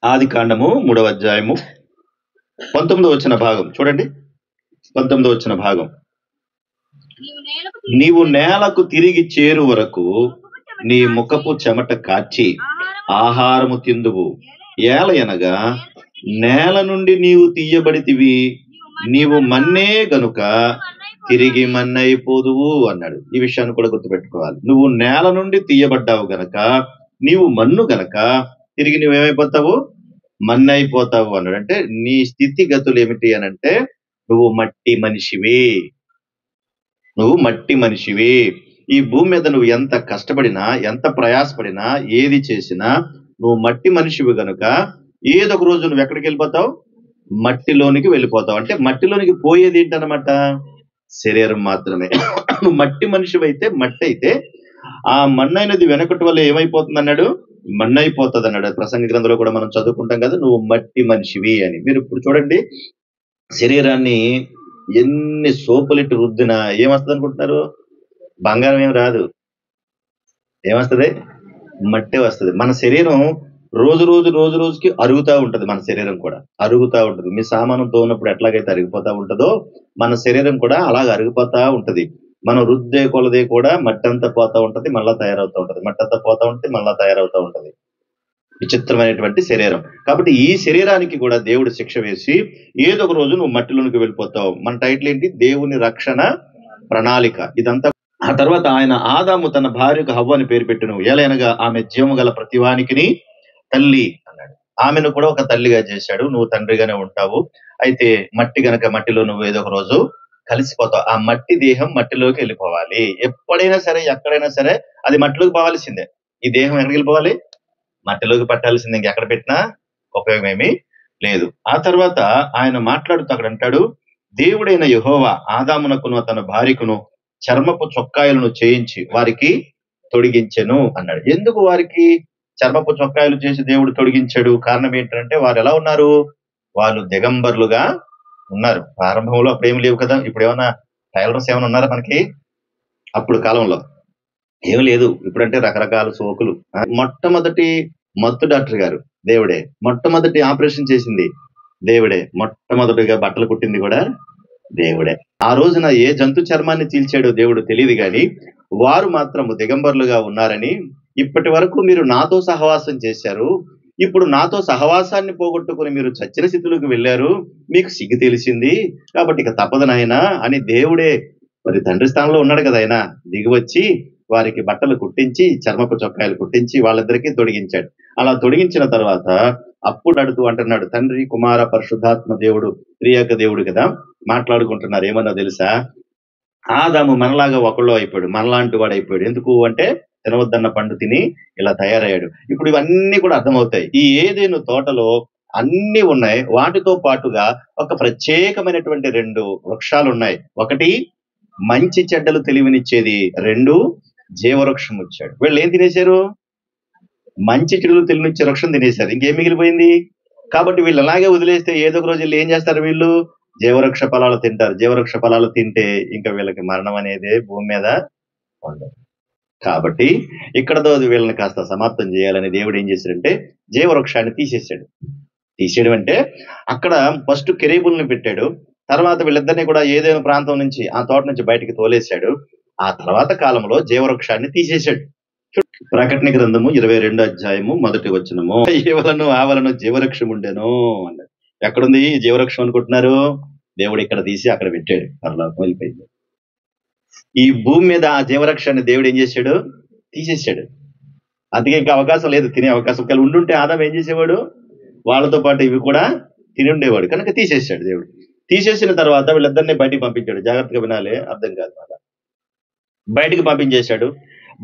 ఆది కాండము 3వ అధ్యాయము 19వ వచన భాగం చూడండి. 19వ వచన భాగం. నీవు నేలకు తిరిగి చేరు వరకు నీ ముఖపు చెమట కార్చి ఆహారము తిందువు. ఏలయనగా నేల నుండి నీవు తీయబడితివి, నీవు మన్నే గనుక తిరిగి మన్నైపోదువు అన్నాడు. ఈ విషయాన్ని కూడా గుర్తుపెట్టుకోవాలి. నువ్వు నేల నుండి తీయబడ్డావు గనక, నీవు మన్ను గనక తిరిగి నువ్వేమైపోతావు? మన్నైపోతావు అన్నాడు. అంటే నీ స్థితిగతులు ఏమిటి అని అంటే, నువ్వు మట్టి మనిషివి. నువ్వు మట్టి మనిషివి. ఈ భూమి మీద నువ్వు ఎంత కష్టపడినా, ఎంత ప్రయాసపడినా, ఏది చేసినా నువ్వు మట్టి మనిషివి గనుక ఏదో ఒక రోజు నువ్వు ఎక్కడికి వెళ్ళిపోతావు? మట్టిలోనికి వెళ్ళిపోతావు. అంటే మట్టిలోనికి పోయేది ఏంటనమాట? శరీరం మాత్రమే. నువ్వు మట్టి మనిషివి అయితే, మట్టి అయితే ఆ మన్నైనది వెనకటి వల్ల ఏమైపోతుంది అన్నాడు? మన్నైపోతుంది అన్నాడు. ప్రసంగ గ్రంథంలో కూడా మనం చదువుకుంటాం కదా, నువ్వు మట్టి మనిషివి అని. మీరు ఇప్పుడు చూడండి, శరీరాన్ని ఎన్ని సోపులెట్టి రుద్దినా ఏమొస్తుంది అనుకుంటున్నారు? బంగారం ఏం రాదు. ఏమొస్తుంది? మట్టే వస్తుంది. మన శరీరం రోజు రోజుకి అరుగుతా ఉంటది. మన శరీరం కూడా అరుగుతా ఉంటది. మీ సామానంతో ఉన్నప్పుడు ఎట్లాగైతే అరిగిపోతా ఉంటుందో మన శరీరం కూడా అలాగ అరిగిపోతా ఉంటది. మనం రుద్దే కొలదే కూడా మట్టి అంతా పోతా ఉంటది, మళ్ళా తయారవుతా ఉంటది. మట్టి అంతా పోతా ఉంటది, మళ్ళా తయారవుతా ఉంటది. విచిత్రమైనటువంటి శరీరం. కాబట్టి ఈ శరీరానికి కూడా దేవుడు శిక్ష వేసి ఏదో ఒక రోజు నువ్వు మట్టిలోనికి వెళ్ళిపోతావు. మన టైటిల్ ఏంటి? దేవుని రక్షణ ప్రణాళిక. ఇదంతా. ఆ తర్వాత ఆయన ఆదాము తన భార్యకు హవ్వ అని పేరు పెట్టెను. ఏలైనగా ఆమె జీవము గల ప్రతివానికిని తల్లి అన్నాడు. ఆమెను కూడా ఒక తల్లిగా చేశాడు. నువ్వు తండ్రిగానే ఉంటావు. అయితే మట్టి గనక మట్టిలో నువ్వు ఏదో ఒక రోజు కలిసిపోతావు. ఆ మట్టి దేహం మట్టిలోకి వెళ్ళిపోవాలి. ఎప్పుడైనా సరే, ఎక్కడైనా సరే అది మట్టిలోకి పోవాల్సిందే. ఈ దేహం ఎక్కడికి వెళ్ళిపోవాలి? మట్టిలోకి పట్టాల్సిందే. ఇంకెక్కడ పెట్టినా ఉపయోగం ఏమీ లేదు. ఆ తర్వాత ఆయన మాట్లాడుతూ అక్కడ అంటాడు, దేవుడైన యెహోవా ఆదామునకును తన భార్యకును చర్మపు చొక్కాయలను చేయించి వారికి తొడిగించెను అన్నాడు. ఎందుకు వారికి చర్మపు చొక్కాయలు చేసి దేవుడు తొడిగించాడు? కారణం ఏంటంటే, వారు ఎలా ఉన్నారు? వాళ్ళు దిగంబర్లుగా ఉన్నారు. ప్రారంభంలో అప్పుడు ఏమి లేవు కదా. ఇప్పుడు ఏమన్నా టైలర్స్ ఏమైనా ఉన్నారా మనకి? అప్పుడు కాలంలో ఏమి లేదు. ఇప్పుడంటే రకరకాల సోకులు. మొట్టమొదటి మత్తు డాక్టర్ గారు దేవుడే. మొట్టమొదటి ఆపరేషన్ చేసింది దేవుడే. మొట్టమొదటిగా బట్టలు కుట్టింది కూడా దేవుడే. ఆ రోజున ఏ జంతు చర్మాన్ని చీల్చాడో దేవుడు తెలియదు గాని, వారు మాత్రము దిగంబర్లుగా ఉన్నారని, ఇప్పటి వరకు మీరు నాతో సహవాసం చేశారు, ఇప్పుడు నాతో సహవాసాన్ని పోగొట్టుకుని మీరు చచ్చిన స్థితిలోకి వెళ్ళారు, మీకు సిగ్గు తెలిసింది, కాబట్టి ఇక తప్పదు నాయనా అని దేవుడే, మరి తండ్రి స్థానంలో ఉన్నాడు కదా ఆయన, దిగివచ్చి వారికి బట్టలు కుట్టించి, చర్మపు చొక్కాయలు కుట్టించి వాళ్ళిద్దరికీ తొడిగించాడు. అలా తొడిగించిన తర్వాత అప్పుడు అడుతూ అంటున్నాడు, తండ్రి కుమార పరిశుద్ధాత్మ దేవుడు త్రియేక దేవుడు కదా, మాట్లాడుకుంటున్నారు. ఏమన్నా తెలుసా? ఆదాము మనలాగా ఒకళ్ళు అయిపోయాడు, మనలాంటి వాడు అయిపోయాడు. ఎందుకు అంటే తినవద్దన్న పండు తిని ఇలా తయారయ్యాడు. ఇప్పుడు ఇవన్నీ కూడా అర్థమవుతాయి. ఈ ఏదైనా తోటలో అన్ని ఉన్నాయి. వాటితో పాటుగా ఒక ప్రత్యేకమైనటువంటి 2 వృక్షాలు ఉన్నాయి. ఒకటి మంచి చెడ్డలు తెలివినిచ్చేది, 2 జీవవృక్షం వచ్చాడు. వీళ్ళు ఏం తినేశారు? మంచి చెడులు తెలివినిచ్చే వృక్షం తినేశారు. ఇంకేం మిగిలిపోయింది? కాబట్టి వీళ్ళు అలాగే వదిలేస్తే ఏదో ఒక రోజు వీళ్ళు ఏం చేస్తారు? వీళ్ళు జీవవృక్ష ఫలాలు తింటారు. జీవవృక్ష ఫలాలు తింటే ఇంకా వీళ్ళకి మరణం అనేది భూమి మీద ఉండదు. కాబట్టి ఇక్కడతో వీళ్ళని కాస్త సమాప్తం చేయాలని దేవుడు ఏం చేశాడంటే జీవవృక్షాన్ని తీసేశాడు. తీసేయడం అంటే అక్కడ ఫస్ట్ కెరీబుల్ని పెట్టాడు. తర్వాత వీళ్ళిద్దరినీ కూడా ఏదైనా ప్రాంతం నుంచి, ఆ తోట నుంచి బయటికి తోలేశాడు. ఆ తర్వాత కాలంలో జీవవృక్షాన్ని తీసేశాడు. ప్రకటన గ్రంథము 22వ అధ్యాయము 1వ వచనము, ఏవలను ఆవలను జీవవృక్షం ఉండెను అన్నాడు. ఎక్కడుంది ఈ జీవవృక్షం అనుకుంటున్నారు? దేవుడు ఇక్కడ తీసి అక్కడ పెట్టాడు. పరలోకం వెళ్ళిపోయింది. ఈ భూమి మీద ఆ జీవవృక్షాన్ని దేవుడు ఏం చేశాడు? తీసేశాడు. అందుకే ఇంకా అవకాశం లేదు, తినే అవకాశం. ఒకవేళ ఉండుంటే ఆదాం ఏం చేసేవాడు? వాళ్ళతో పాటు ఇవి కూడా తిని ఉండేవాడు. కనుక తీసేశాడు దేవుడు. తీసేసిన తర్వాత వీళ్ళిద్దరిని బయటికి పంపించాడు. జాగ్రత్తగా వినాలి, అర్థం కాదు మాట. బయటికి పంపించేశాడు.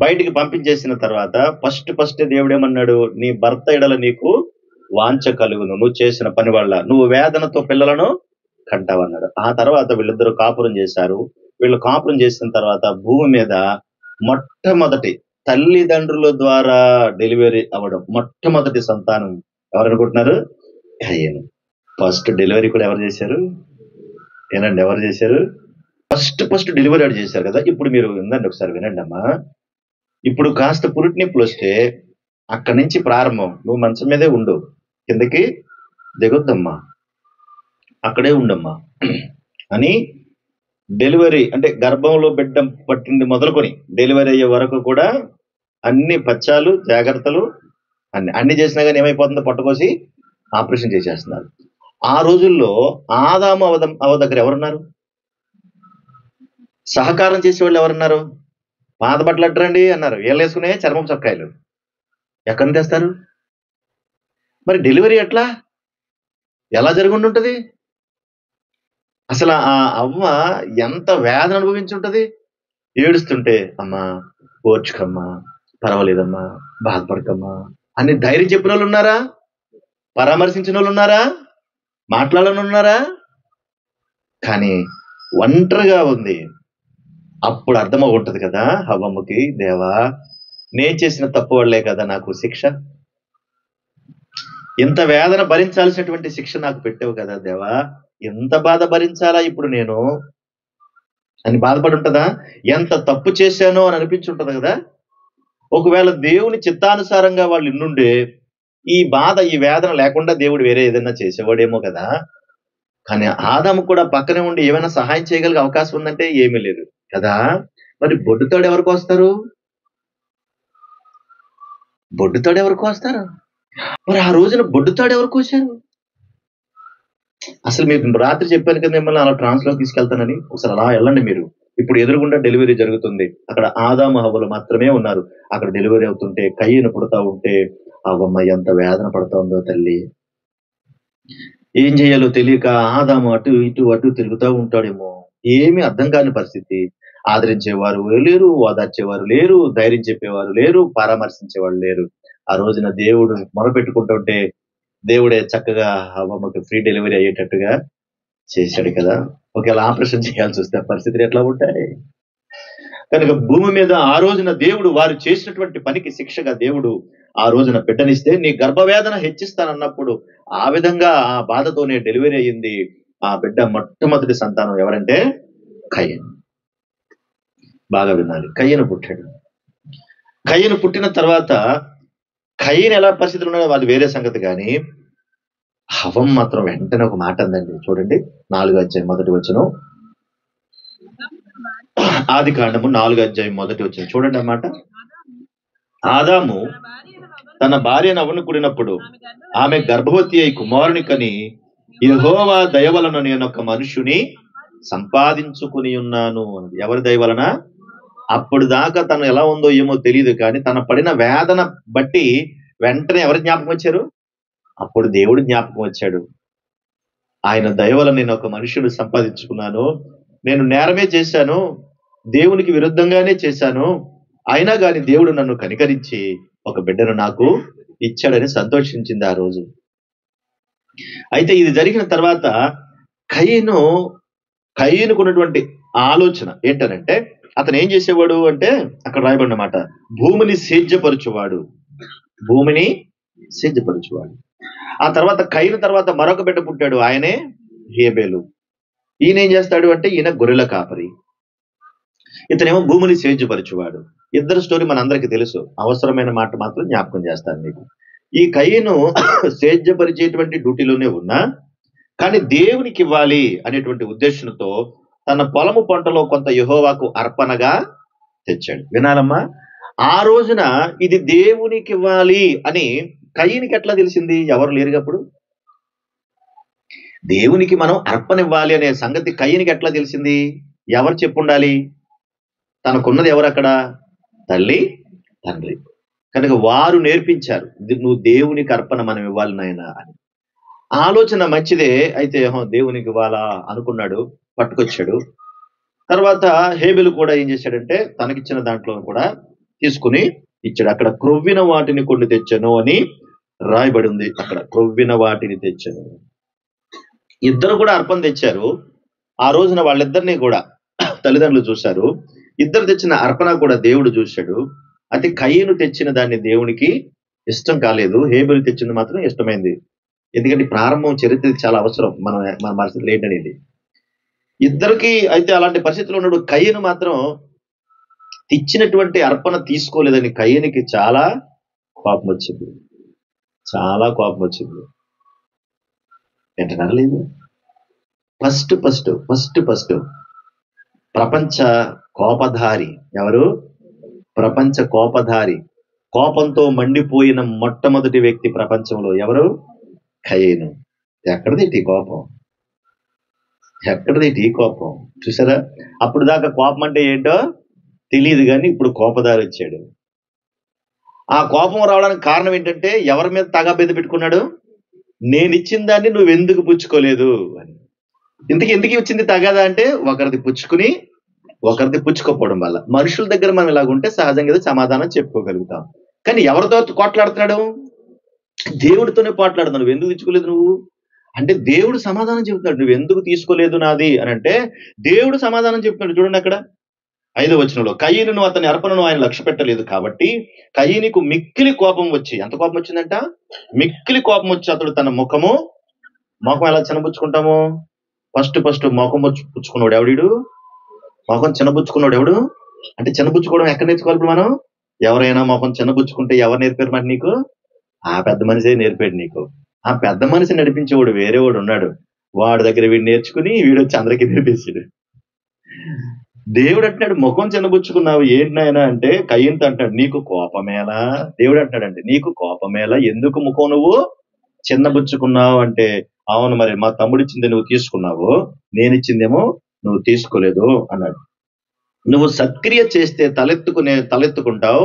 బయటికి పంపించేసిన తర్వాత ఫస్ట్ దేవుడు ఏమన్నాడు? నీ భర్త ఎడల నీకు వాంఛ కలుగును, నువ్వు చేసిన పని వల్ల నువ్వు వేదనతో పిల్లలను కంటావన్నాడు. ఆ తర్వాత వీళ్ళిద్దరూ కాపురం చేశారు. వీళ్ళు కాపురం చేసిన తర్వాత భూమి మీద మొట్టమొదటి తల్లిదండ్రుల ద్వారా డెలివరీ అవ్వడం, మొట్టమొదటి సంతానం ఎవరనుకుంటున్నారు? కయ్యను. ఫస్ట్ డెలివరీ కూడా ఎవరు చేశారు? ఏనండి, ఎవరు చేశారు? ఫస్ట్ డెలివరీ వాడు చేశారు కదా. ఇప్పుడు మీరు వినండి, ఒకసారి వినండి అమ్మా. ఇప్పుడు కాస్త పురిటి నొప్పులు వస్తే అక్కడి నుంచి ప్రారంభం. నువ్వు మంచం మీదే ఉండు, కిందకి దిగొద్దమ్మా, అక్కడే ఉండమ్మా అని డెలివరీ అంటే గర్భంలో బిడ్డ పట్టింది మొదలుకొని డెలివరీ అయ్యే వరకు కూడా అన్ని పచ్చాలు జాగ్రత్తలు అన్ని చేసినా కానీ ఏమైపోతుందో పట్టుకోసి ఆపరేషన్ చేసేస్తున్నారు. ఆ రోజుల్లో ఆదాము అవ దగ్గర ఎవరున్నారు? సహకారం చేసేవాళ్ళు ఎవరున్నారు? పాత బట్టలు అడ్డండి అన్నారు, వీళ్ళు వేసుకునే చర్మం చొక్కాయలు ఎక్కడి నుంచి తెస్తారు? మరి డెలివరీ ఎలా జరిగి ఉంటుంది? అసలు ఆ అవ్వ ఎంత వేదన అనుభవించి ఉంటది? ఏడుస్తుంటే అమ్మా ఓర్చుకమ్మా, పర్వాలేదమ్మా, బాధపడకమ్మా అని ధైర్యం చెప్పిన వాళ్ళు ఉన్నారా? పరామర్శించిన వాళ్ళు ఉన్నారా? మాట్లాడని ఉన్నారా? కానీ ఒంటరిగా ఉంది. అప్పుడు అర్థమవుంటది కదా హవ్వమ్మకి, దేవా నేను చేసిన తప్పు వల్లే కదా నాకు శిక్ష, ఇంత వేదన భరించాల్సినటువంటి శిక్ష నాకు పెట్టావు కదా దేవా, ఎంత బాధ భరించాలా ఇప్పుడు నేను అని బాధపడి ఉంటదా? ఎంత తప్పు చేశానో అని అనిపించుంటది కదా. ఒకవేళ దేవుని చిత్తానుసారంగా వాళ్ళు ఇన్నుండే ఈ బాధ ఈ వేదన లేకుండా దేవుడు వేరే ఏదైనా చేసేవాడేమో కదా. కానీ ఆదాము కూడా పక్కనే ఉండి ఏమైనా సహాయం చేయగలిగే అవకాశం ఉందంటే ఏమీ లేదు కదా. మరి బొడ్డుతాడు ఎవరికి వస్తారు? బొడ్డుతాడు ఎవరికి వస్తారు? మరి ఆ రోజున బొడ్డుతాడు ఎవరు కోసారు? అసలు మీకు రాత్రి చెప్పాను కదా మిమ్మల్ని అలా ట్రాన్స్ లో తీసుకెళ్తానని. ఒకసారి అలా వెళ్ళండి మీరు. ఇప్పుడు ఎదురుగుండా డెలివరీ జరుగుతుంది, అక్కడ ఆదాము హవ్వలు మాత్రమే ఉన్నారు. అక్కడ డెలివరీ అవుతుంటే కయ్యను పుడతా ఉంటే అవ్వమ్మ ఎంత వేదన పడతా ఉందో తల్లి. ఏం చేయాలో తెలియక ఆదాము అటు ఇటు తిరుగుతూ ఉంటాడేమో, ఏమీ అర్థం కాని పరిస్థితి. ఆదరించేవారు లేరు, ఓదార్చేవారు లేరు, ధైర్యం చెప్పేవారు లేరు, పరామర్శించేవాళ్ళు లేరు. ఆ రోజున దేవుడు మొరపెట్టుకుంటుంటే దేవుడే చక్కగా అవ్వమ్మకి ఫ్రీ డెలివరీ అయ్యేటట్టుగా చేశాడు కదా. ఒకవేళ ఆపరేషన్ చేయాల్సి వస్తే పరిస్థితులు ఎట్లా ఉంటాయి? కనుక భూమి మీద ఆ రోజున దేవుడు వారు చేసినటువంటి పనికి శిక్షగా దేవుడు ఆ రోజున బిడ్డనిస్తే నీ గర్భవేదన హెచ్చిస్తానన్నప్పుడు ఆ విధంగా ఆ బాధతోనే డెలివరీ అయ్యింది. ఆ బిడ్డ మొట్టమొదటి సంతానం ఎవరంటే కయ్యను. బాగా వినాలి, కయ్యను పుట్టాడు. కయ్యను పుట్టిన తర్వాత కయ్యను ఎలా పరిస్థితులు ఉన్నాయో వాళ్ళు వేరే సంగతి, కానీ హవం మాత్రం వెంటనే ఒక మాట అందండి. చూడండి 4వ అధ్యాయం 1వ వచనం, ఆది కాండము 4వ అధ్యాయం 1వ వచనం చూడండి అన్నమాట. ఆదాము తన భార్య నవ్వును కూడినప్పుడు ఆమె గర్భవతి అయి కుమారుని కని యెహోవా దయ వలన నేను ఒక మనుషుని సంపాదించుకుని ఉన్నాను. ఎవరి దయ వలన? అప్పుడు దాకా తను ఎలా ఉందో ఏమో తెలియదు, కానీ తన పడిన వేదన బట్టి వెంటనే ఎవరి జ్ఞాపకం వచ్చారు? అప్పుడు దేవుడు జ్ఞాపకం వచ్చాడు. ఆయన దయ వలన నేను ఒక మనుషుని సంపాదించుకున్నాను, నేను నేరమే చేశాను, దేవునికి విరుద్ధంగానే చేశాను, అయినా గాని దేవుడు నన్ను కనికరించి ఒక బిడ్డను నాకు ఇచ్చాడని సంతోషించింది ఆ రోజు. అయితే ఇది జరిగిన తర్వాత కయ్యనుకున్నటువంటి ఆలోచన ఏంటనంటే, అతను ఏం చేసేవాడు అంటే అక్కడ రాయబడిన మాట, భూమిని సేద్యపరచువాడు. భూమిని సేద్యపరచువాడు. ఆ తర్వాత కయ్యను తర్వాత మరొక బిడ్డ పుట్టాడు, ఆయనే హేబేలు. ఈయన ఏం చేస్తాడు అంటే ఈయన గొర్రెల కాపరి, ఇతనేమో భూమిని సేద్యపరచువాడు. ఇద్దరు స్టోరీ మనందరికీ తెలుసు, అవసరమైన మాట మాత్రం జ్ఞాపకం చేస్తాను మీకు. ఈ కయ్యను సేద్యపరిచేటువంటి డ్యూటీలోనే ఉన్నా కానీ దేవునికి ఇవ్వాలి అనేటువంటి ఉద్దేశంతో తన పొలము పంటలో కొంత యెహోవాకు అర్పణగా తెచ్చాడు. వినాలమ్మా, ఆ రోజున ఇది దేవునికి ఇవ్వాలి అని కయ్యనికి ఎట్లా తెలిసింది? ఎవరు లేరుగా అప్పుడు. దేవునికి మనం అర్పణ ఇవ్వాలి అనే సంగతి కయ్యనికి ఎట్లా తెలిసింది? ఎవరు చెప్పుండాలి? తనకున్నది ఎవరు అక్కడ? తల్లి, తండ్రి. కనుక వారు నేర్పించారు, నువ్వు దేవునికి అర్పణ మనం ఇవ్వాలి నాయనా అని. ఆలోచన మంచిదే, అయితే దేవునికి ఇవ్వాలా అనుకున్నాడు, పట్టుకొచ్చాడు. తర్వాత హేబెలు కూడా ఏం చేశాడంటే తనకిచ్చిన దాంట్లో కూడా తీసుకుని ఇచ్చాడు. అక్కడ క్రొవ్విన వాటిని కొన్ని తెచ్చను అని రాయబడి ఉంది. అక్కడ క్రొవ్విన వాటిని తెచ్చను. ఇద్దరు కూడా అర్పణ తెచ్చారు. ఆ రోజున వాళ్ళిద్దరిని కూడా తల్లిదండ్రులు చూశారు. ఇద్దరు తెచ్చిన అర్పణ కూడా దేవుడు చూశాడు. అయితే కయ్యను తెచ్చిన దాన్ని దేవునికి ఇష్టం కాలేదు, హేబెలు తెచ్చింది మాత్రం ఇష్టమైంది. ఎందుకంటే ప్రారంభం చరిత్ర చాలా అవసరం, మన పరిస్థితులు ఏంటనేది. ఇద్దరికి అయితే అలాంటి పరిస్థితులు ఉన్నాడు. కయ్యను మాత్రం తెచ్చినటువంటి అర్పణ తీసుకోలేదని కయ్యనికి చాలా కోపం వచ్చింది. చాలా కోపం వచ్చింది. వింటున్నారా లేదు? ఫస్ట్ ఫస్ట్ ఫస్ట్ ఫస్ట్ ప్రపంచ కోపధారి ఎవరు? ప్రపంచ కోపధారి. కోపంతో మండిపోయిన మొట్టమొదటి వ్యక్తి ప్రపంచంలో ఎవరు? కయీను. ఎక్కడిది ఈ కోపం? ఎక్కడిది ఈ కోపం? చూసారా? అప్పుడు దాకా కోపం అంటే ఏంటో తెలియదు, కానీ ఇప్పుడు కోపదారి వచ్చాడు. ఆ కోపం రావడానికి కారణం ఏంటంటే ఎవరి మీద తగా బెద పెట్టుకున్నాడు? నేను ఇచ్చిన దాన్ని నువ్వు ఎందుకు పుచ్చుకోలేదు అని. ఎందుకు వచ్చింది తగాదా అంటే ఒకరిది పుచ్చుకుని ఒకరిది పుచ్చుకోపోవడం వల్ల. మనుషుల దగ్గర మనం ఇలాగుంటే సహజంగా సమాధానం చెప్పుకోగలుగుతాం. కానీ ఎవరితో పోట్లాడుతున్నాడు? దేవుడితోనే పోట్లాడుతున్నావు. నువ్వు ఎందుకు తెచ్చుకోలేదు నువ్వు అంటే దేవుడు సమాధానం చెబుతున్నాడు. నువ్వు ఎందుకు తీసుకోలేదు నాది అని అంటే దేవుడు సమాధానం చెప్తున్నాడు. చూడండి అక్కడ 5వ వచనంలో, కయీనును అతని అర్పణను ఆయన లక్ష్య పెట్టలేదు కాబట్టి కయీనుకు మిక్కిలి కోపం వచ్చి, ఎంత కోపం వచ్చిందంట? మిక్కిలి కోపం వచ్చి అతడు తన ముఖం ఎలా చిన్నబుచ్చుకుంటాము? ఫస్ట్ ముఖం పుచ్చుకున్నాడు ఎవడు? ముఖం చిన్నబుచ్చుకున్నాడు ఎవడు? అంటే చిన్నబుచ్చుకోవడం ఎక్కడ నేర్చుకోవాలి ఇప్పుడు మనం? ఎవరైనా ముఖం చిన్నబుచ్చుకుంటే ఎవరు నేర్పారు మరి నీకు? ఆ పెద్ద మనిషే నేర్పాడు నీకు. ఆ పెద్ద మనిషి నడిపించేవాడు వేరేవాడు ఉన్నాడు. వాడి దగ్గర వీడు నేర్చుకుని వీడు వచ్చి అందరికీ నేర్పించాడు. దేవుడు అంటున్నాడు ముఖం చిన్నబుచ్చుకున్నావు ఏంటి నాయన అంటే, కయ్యంతో అంటాడు నీకు కోపమేలా? దేవుడు అంటాడంటే నీకు కోపమేలా, ఎందుకు ముఖం నువ్వు చిన్నబుచ్చుకున్నావు అంటే, అవును మరి మా తమ్ముడు ఇచ్చింది నువ్వు తీసుకున్నావు, నేను ఇచ్చిందేమో నువ్వు తీసుకోలేదు అన్నాడు. నువ్వు సత్క్రియ చేస్తే తలెత్తుకుంటావు,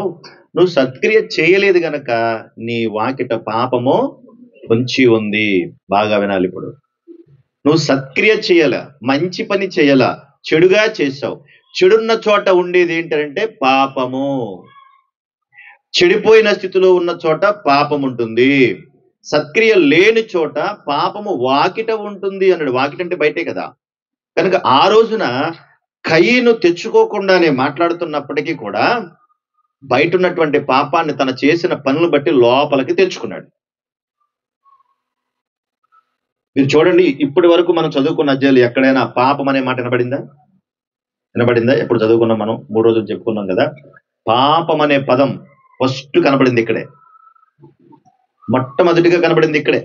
నువ్వు సత్క్రియ చేయలేదు గనక నీ వాకిట పాపము పొంచి ఉంది. బాగా వినాలి ఇప్పుడు. నువ్వు సత్క్రియ చేయాల, మంచి పని చేయాల, చెడుగా చేసావు. చెడున్న చోట ఉండేది ఏంటంటే పాపము. చెడిపోయిన స్థితిలో ఉన్న చోట పాపం ఉంటుంది. సత్క్రియ లేని చోట పాపము వాకిట ఉంటుంది అన్నాడు. వాకిట అంటే బయటే కదా. కనుక ఆ రోజున కయీను తెచ్చుకోకుండానే మాట్లాడుతున్నప్పటికీ కూడా బయట ఉన్నటువంటి పాపాన్ని తన చేసిన పనులు బట్టి లోపలికి తెచ్చుకున్నాడు. మీరు చూడండి, ఇప్పటి వరకు మనం చదువుకున్న అధ్యాయులు ఎక్కడైనా పాపం అనే మాట వినబడిందా? ఎప్పుడు చదువుకున్నాం మనం? 3 రోజులు చెప్పుకున్నాం కదా. పాపం అనే పదం ఫస్ట్ కనబడింది ఇక్కడే, మొట్టమొదటిగా కనబడింది ఇక్కడే.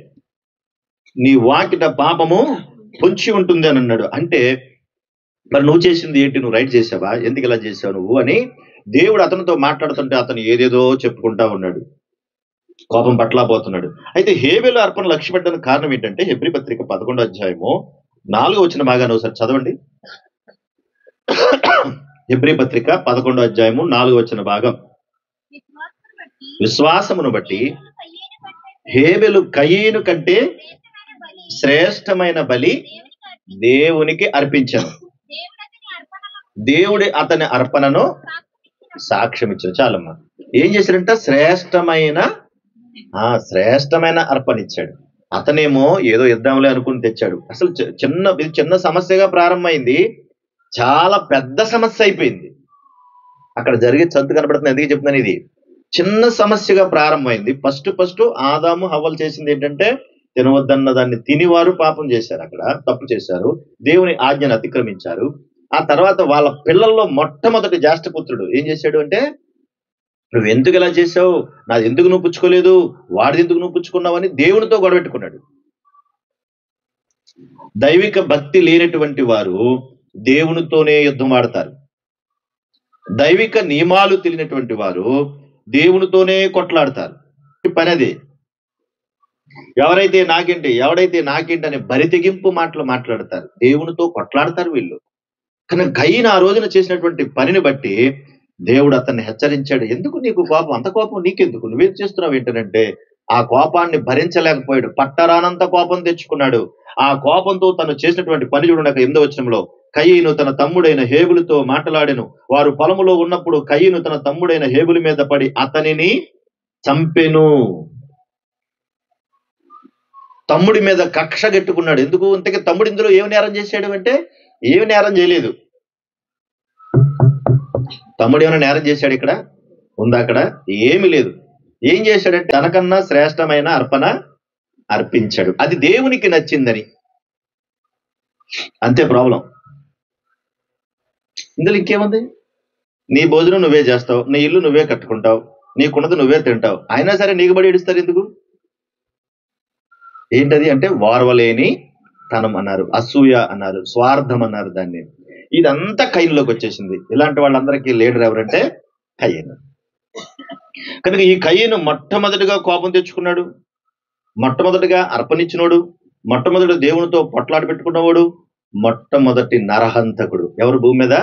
నీ వాకిట పాపము పొంచి ఉంటుంది అని అన్నాడు. అంటే మరి నువ్వు చేసింది ఏంటి? నువ్వు రైట్ చేసావా? ఎందుకు ఇలా చేసావు నువ్వు అని దేవుడు అతనితో మాట్లాడుతుంటే అతను ఏదేదో చెప్పుకుంటా ఉన్నాడు, కోపం పట్టలేకపోతున్నాడు. అయితే హేబెలు అర్పణ లక్ష్య పెట్టడానికి కారణం ఏంటంటే హెబ్రీ పత్రిక 11వ అధ్యాయము 4వ వచనం బాగానే ఒకసారి చదవండి. హెబ్రీ పత్రిక 11వ అధ్యాయము 4వ వచన భాగం. విశ్వాసమును బట్టి హేబెలు కయీను కంటే శ్రేష్టమైన బలి దేవునికి అర్పించను, దేవుడి అతని అర్పణను సాక్ష్యం ఇచ్చాడు. చాలమ్మా. ఏం చేశాడంట? శ్రేష్టమైన అర్పణ ఇచ్చాడు. అతనేమో ఏదో ఇద్దాంలే అనుకుని తెచ్చాడు. అసలు చిన్న సమస్యగా ప్రారంభమైంది, చాలా పెద్ద సమస్య అయిపోయింది. అక్కడ జరిగే చదువు కనబడుతుంది. ఎందుకు చెప్తున్నాను? ఇది చిన్న సమస్యగా ప్రారంభమైంది. ఫస్ట్ ఆదాము హవ్వలు చేసింది ఏంటంటే తినవద్దన్న దాన్ని తినివారు పాపం చేశారు, అక్కడ తప్పు చేశారు, దేవుని ఆజ్ఞను అతిక్రమించారు. ఆ తర్వాత వాళ్ళ పిల్లల్లో మొట్టమొదటి జ్యేష్ఠపుత్రుడు ఏం చేశాడు అంటే, నువ్వు ఎందుకు ఇలా చేసావు, నాది ఎందుకు నువ్వు పుచ్చుకోలేదు, వాడిది ఎందుకు నువ్వు పుచ్చుకున్నావు అని దేవునితో గొడవెట్టుకున్నాడు. దైవిక భక్తి లేనటువంటి వారు దేవునితోనే యుద్ధం ఆడతారు. దైవిక నియమాలు తెలియనటువంటి వారు దేవునితోనే కొట్లాడతారు. పని అదే. ఎవడైతే నాకేంటి అనే బరితెగింపు మాటలు మాట్లాడతారు, దేవునితో కొట్లాడతారు వీళ్ళు. కానీ కయీను ఆ రోజున చేసినటువంటి పనిని బట్టి దేవుడు అతన్ని హెచ్చరించాడు. ఎందుకు నీకు కోపం? అంత కోపం నీకెందుకు? నువ్వేం చేస్తున్నావు ఏంటంటే ఆ కోపాన్ని భరించలేకపోయాడు. పట్టరానంత కోపం తెచ్చుకున్నాడు. ఆ కోపంతో తను చేసినటువంటి పని చూడండి. 8వ వచనంలో, కయీను తన తమ్ముడైన హేబెలుతో మాట్లాడెను. వారు పొలములో ఉన్నప్పుడు కయీను తన తమ్ముడైన హేబెలు మీద పడి అతనిని చంపెను. తమ్ముడి మీద కక్ష గట్టుకున్నాడు. ఎందుకు? ఇంతకీ తమ్ముడు ఇందులో ఏమి నేరం చేశాడు అంటే ఏమి నేరం చేయలేదు. తమ్ముడు ఏమైనా నేరం చేశాడు ఇక్కడ? ఉందా? అక్కడ ఏమి లేదు. ఏం చేశాడంటే తనకన్నా శ్రేష్టమైన అర్పణ అర్పించాడు, అది దేవునికి నచ్చిందని. అంతే ప్రాబ్లం. ఇందులో ఇంకేముంది? నీ భోజనం నువ్వే చేస్తావు, నీ ఇల్లు నువ్వే కట్టుకుంటావు, నీకున్నది నువ్వే తింటావు, అయినా సరే నీకు బడి ఏడుస్తారు ఎందుకు? ఏంటది అంటే వారవలేని తనం అన్నారు, అసూయ అన్నారు, స్వార్థం అన్నారు దాన్ని. ఇదంతా కయ్యనులోకి వచ్చేసింది. ఇలాంటి వాళ్ళందరికీ లీడర్ ఎవరంటే కయ్యను. కనుక ఈ కయ్యను మొట్టమొదటిగా కోపం తెచ్చుకున్నాడు, మొట్టమొదటిగా అర్పణిచ్చినోడు, మొట్టమొదటి దేవునితో పొట్లాట పెట్టుకున్నవాడు, మొట్టమొదటి నరహంతకుడు ఎవరు భూమి మీద?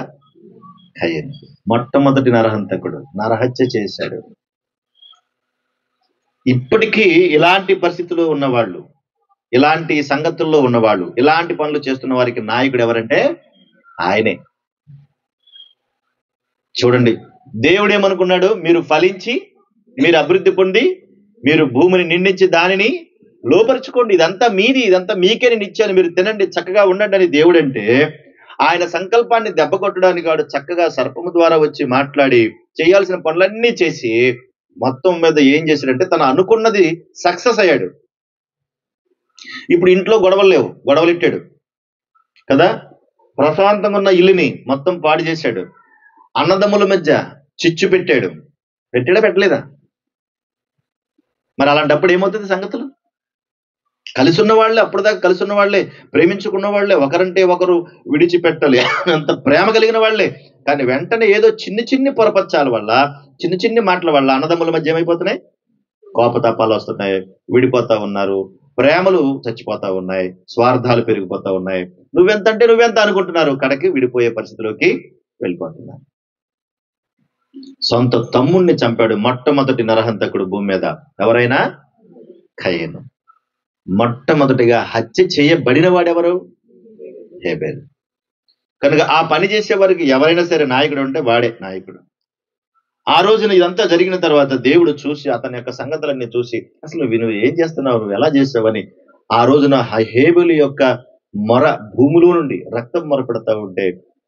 కయ్యను. మొట్టమొదటి నరహంతకుడు, నరహత్య చేశాడు. ఇప్పటికీ ఇలాంటి పరిస్థితుల్లో ఉన్నవాళ్ళు, ఇలాంటి సంగతుల్లో ఉన్నవాళ్ళు, ఇలాంటి పనులు చేస్తున్న వారికి నాయకుడు ఎవరంటే ఆయనే. చూడండి, దేవుడు ఏమనుకున్నాడు? మీరు ఫలించి, మీరు అభివృద్ధి పొంది, మీరు భూమిని నిండించి దానిని లోపరుచుకోండి, ఇదంతా మీది, ఇదంతా మీకే నేను ఇచ్చాను, మీరు తినండి, చక్కగా ఉండండి అని దేవుడు అంటే, ఆయన సంకల్పాన్ని దెబ్బ కొట్టడానికి వాడు చక్కగా సర్పము ద్వారా వచ్చి మాట్లాడి చేయాల్సిన పనులన్నీ చేసి మొత్తం మీద ఏం చేశాడంటే తను అనుకున్నది సక్సెస్ అయ్యాడు. ఇప్పుడు ఇంట్లో గొడవలు లేవు, గొడవలు ఇట్టాడు కదా. ప్రశాంతంగా ఉన్న ఇల్లుని మొత్తం పాడు చేశాడు. అన్నదమ్ముల మధ్య చిచ్చు పెట్టాడు. పెట్టాడా పెట్టలేదా? మరి అలాంటప్పుడు ఏమవుతుంది సంగతులు? కలిసి ఉన్న వాళ్ళే, అప్పటిదాకా కలిసి ఉన్న వాళ్ళే, ప్రేమించుకున్న వాళ్ళే, ఒకరంటే ఒకరు విడిచిపెట్టాలి అంత ప్రేమ కలిగిన వాళ్ళే. కానీ వెంటనే ఏదో చిన్ని చిన్ని పొరపచ్చాల వల్ల, చిన్ని చిన్ని మాటల వల్ల అన్నదమ్ముల మధ్య ఏమైపోతున్నాయి? కోపతాపాలు వస్తున్నాయి, విడిపోతా ఉన్నారు, ప్రేమలు చచ్చిపోతా ఉన్నాయి, స్వార్థాలు పెరిగిపోతా ఉన్నాయి. నువ్వెంతంటే నువ్వెంత అనుకుంటున్నారు, కడకి విడిపోయే పరిస్థితిలోకి వెళ్ళిపోతున్నారు. సొంత తమ్ముణ్ణి చంపాడు మొట్టమొదటి నరహంతకుడు భూమి మీద. ఎవరైనా? కయ్యను. మొట్టమొదటిగా హత్య చేయబడిన వాడెవరు? హేబేలు. కనుక ఆ పని చేసే వారికి ఎవరైనా సరే నాయకుడు ఉంటే వాడే నాయకుడు. ఆ రోజున ఇదంతా జరిగిన తర్వాత దేవుడు చూసి, అతని యొక్క సంగతులన్నీ చూసి, అసలు నువ్వు ఏం చేస్తున్నావు, నువ్వు ఎలా చేస్తావని ఆ రోజున హేబేలు యొక్క మొర భూమిలో నుండి రక్తం మొరపెడతా ఉంటే,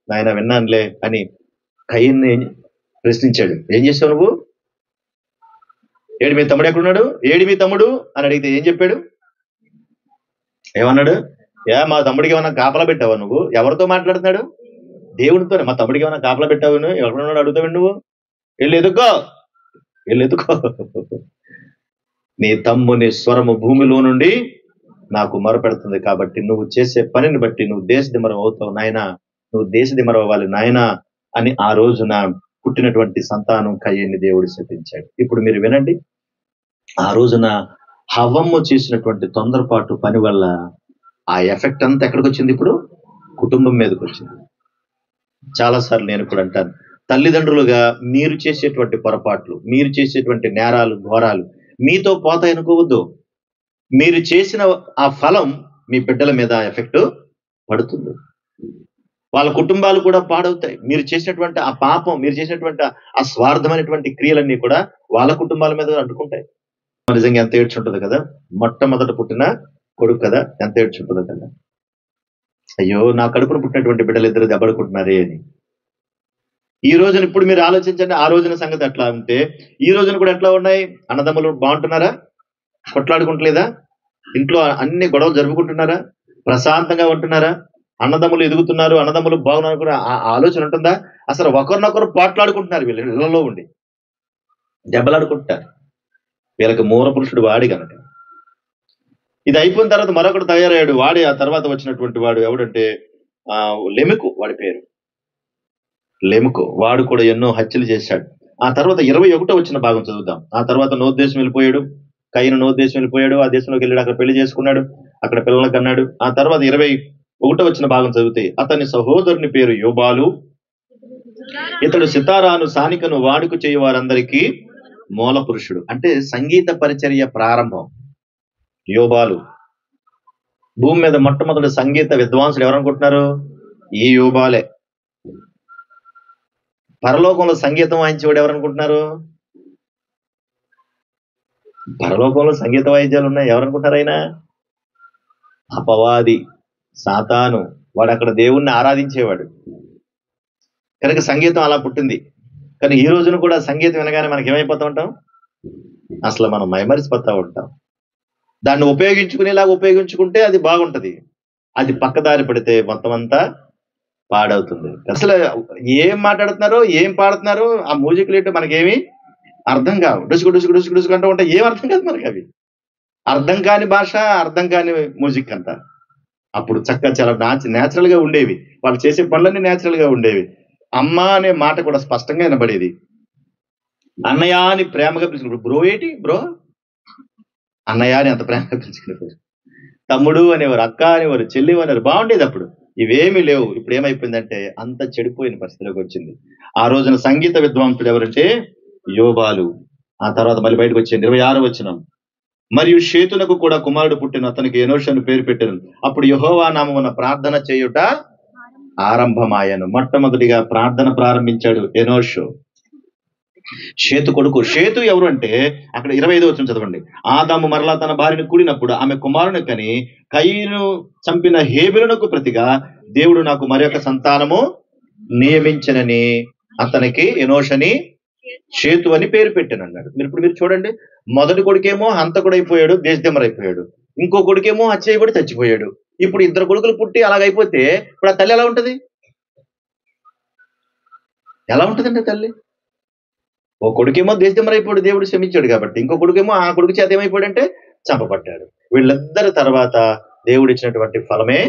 నాయన విన్నానులే అని కయ్యన్ని ప్రశ్నించాడు. ఏం చేసావు నువ్వు? ఏడు మీ తమ్ముడు ఎక్కడున్నాడు, ఏడు మీ తమ్ముడు అని అడిగితే ఏం చెప్పాడు? ఏమన్నాడు? మా తమ్ముడికి ఏమన్నా కాపలా పెట్టావా నువ్వు? ఎవరితో మాట్లాడుతున్నాడు? దేవుడితోనే. మా తమ్ముడికి ఏమన్నా కాపలా పెట్టావు, ఎవరున్నాడు అడుగుతావు నువ్వు? వెళ్ళి ఎదుకో, వెళ్ళి ఎదుకో. నీ తమ్ముని స్వరము భూమిలో నుండి నాకు మొరపెడుతుంది, కాబట్టి నువ్వు చేసే పనిని బట్టి నువ్వు దేశదిమరం అవుతావు నాయనా, నువ్వు దేశదిమరం అవ్వాలి నాయనా అని ఆ రోజున పుట్టినటువంటి సంతానం కయ్యని దేవుడు శపించాడు. ఇప్పుడు మీరు వినండి, ఆ రోజున హవ్వమ్మ చేసినటువంటి తొందరపాటు పని వల్ల ఆ ఎఫెక్ట్ అంతా ఎక్కడికి వచ్చింది? ఇప్పుడు కుటుంబం మీదకి వచ్చింది. చాలాసార్లు నేను కూడా అంటాను, తల్లిదండ్రులుగా మీరు చేసేటువంటి పొరపాట్లు, మీరు చేసేటువంటి నేరాలు, ఘోరాలు మీతో పోతాయి అనుకోవద్దు. మీరు చేసిన ఆ ఫలం మీ బిడ్డల మీద ఎఫెక్ట్ పడుతుంది. వాళ్ళ కుటుంబాలు కూడా పాడవుతాయి. మీరు చేసినటువంటి ఆ పాపం, మీరు చేసినటువంటి ఆ స్వార్థమైనటువంటి క్రియలన్నీ కూడా వాళ్ళ కుటుంబాల మీద అంటుకుంటాయి. నిజంగా ఎంత ఏడ్చుంటుంది కదా, మొట్టమొదట పుట్టిన కొడుకు కదా, ఎంత ఏడ్చుంటుందో కదా. అయ్యో, నా కడుపున పుట్టినటువంటి బిడ్డలు ఇద్దరు దెబ్బడుకుంటున్నారే అని. ఈ రోజున ఇప్పుడు మీరు ఆలోచించండి, ఆ రోజున సంగతి ఎట్లా ఉంటే ఈ రోజున కూడా ఎట్లా ఉన్నాయి? అన్నదమ్ములు బాగుంటున్నారా? కొట్లాడుకుంటలేదా? ఇంట్లో అన్ని గొడవలు జరుపుకుంటున్నారా? ప్రశాంతంగా ఉంటున్నారా? అన్నదమ్ములు ఎదుగుతున్నారు, అన్నదమ్ములు బాగున్నారు కూడా ఆ ఆలోచన ఉంటుందా? అసలు ఒకరినొకరు పోట్లాడుకుంటున్నారు, వీళ్ళు ఇళ్లలో ఉండి దెబ్బలాడుకుంటారు. వీళ్ళకి మూల పురుషుడు వాడి కనుక. ఇది అయిపోయిన తర్వాత మరొకడు తయారయ్యాడు. వాడి ఆ తర్వాత వచ్చినటువంటి వాడు ఎవడంటే లెమెకు, వాడి పేరు లెమెకు. వాడు కూడా ఎన్నో హత్యలు చేశాడు. ఆ తర్వాత 21 వచ్చిన భాగం చదువుదాం. ఆ తర్వాత నోదు దేశం వెళ్ళిపోయాడు, కయ్యను నోదు దేశం వెళ్ళిపోయాడు. ఆ దేశంలోకి వెళ్ళాడు, అక్కడ పెళ్లి చేసుకున్నాడు, అక్కడ పిల్లలకు అన్నాడు. ఆ తర్వాత 21 వచ్చిన భాగం చదివితే, అతని సహోదరుని పేరు యోబాలు, ఇతడు సితారాను సానికను వాడుక చేయ వారందరికీ మూల పురుషుడు. అంటే సంగీత పరిచర్య ప్రారంభం యోబాలు. భూమి మీద మొట్టమొదటి సంగీత విద్వాంసుడు ఎవరనుకుంటున్నారు? ఈ యోబాలే. పరలోకంలో సంగీతం వాయించేవాడు ఎవరనుకుంటున్నారు? పరలోకంలో సంగీత వాయిద్యాలు ఉన్నాయి, ఎవరనుకుంటారు? ఆయన అపవాది, సాతాను. వాడు అక్కడ దేవుణ్ణి ఆరాధించేవాడు. కనుక సంగీతం అలా పుట్టింది. కానీ ఈ రోజున కూడా సంగీతం వినగానే మనకి ఏమైపోతూ ఉంటాం? అసలు మనం మైమరిసిపోతా ఉంటాం. దాన్ని ఉపయోగించుకునేలాగా ఉపయోగించుకుంటే అది బాగుంటది, అది పక్కదారి పడితే మొత్తం అంతా పాడవుతుంది. అసలు ఏం మాట్లాడుతున్నారో, ఏం పాడుతున్నారో ఆ మ్యూజిక్ లేట్ మనకేమి అర్థం కావు. డుసుకు డుసుకు డుసుకు డుసుకు అంటూ ఉంటాయి, ఏం అర్థం కాదు మనకి అవి. అర్థం కాని భాష, అర్థం కాని మ్యూజిక్ అంతా. అప్పుడు చక్కగా చాలా నేచురల్ గా ఉండేవి. వాళ్ళు చేసే పనులన్నీ నేచురల్ గా ఉండేవి. అమ్మ అనే మాట కూడా స్పష్టంగా వినబడేది. అన్నయ్య అని ప్రేమగా పిలుచుకున్నప్పుడు బ్రో ఏంటి బ్రో అన్నయ్య అని అంత ప్రేమగా పిలుచుకునేవారు. తమ్ముడు అనేవారు, అక్క అనేవారు, చెల్లి అనేవారు. బాగుండేది అప్పుడు. ఇవేమీ లేవు. ఇప్పుడు ఏమైపోయిందంటే అంత చెడిపోయిన పరిస్థితిలోకి వచ్చింది. ఆ రోజున సంగీత విద్వాంసుడు ఎవరంటే యోబాలు. ఆ తర్వాత మళ్ళీ బయటకు వచ్చింది 26 వచనం. మరియు షేతునకు కూడా కుమారుడు పుట్టిన అతనికి ఎనోషు అని పేరు పెట్టారు. అప్పుడు యెహోవా నామమున ప్రార్థన చేయుట ఆరంభమాయను. మొట్టమొదటిగా ప్రార్థన ప్రారంభించాడు ఎనోషు. షేతు కొడుకు. షేతు ఎవరు అంటే అక్కడ 25 వచనం చదవండి. ఆదాము మరలా తన భార్యను కూడినప్పుడు ఆమె కుమారుని కని కయీను చంపిన హేబెలునకు ప్రతిగా దేవుడు నాకు మరొక సంతానము నియమించనని అతనికి ఎనోషని షేతు అని పేరు పెట్టాను అన్నాడు. మీరు చూడండి, మొదటి కొడుకేమో హంతకుడైపోయాడు, దేశదిమ్మరైపోయాడు. ఇంకో కొడుకేమో హత్య చేయబడి చచ్చిపోయాడు. ఇప్పుడు ఇద్దరు కొడుకులు పుట్టి అలాగైపోతే ఇప్పుడు ఆ తల్లి ఎలా ఉంటది? ఎలా ఉంటదండి తల్లి? ఓ కొడుకేమో దేశదిమ్మరైపోయాడు, దేవుడు క్షమించాడు కాబట్టి. ఇంకో కొడుకేమో ఆ కొడుకు చేత ఏమైపోయాడంటే చంపబడ్డాడు. వీళ్ళిద్దరి తర్వాత దేవుడు ఇచ్చినటువంటి ఫలమే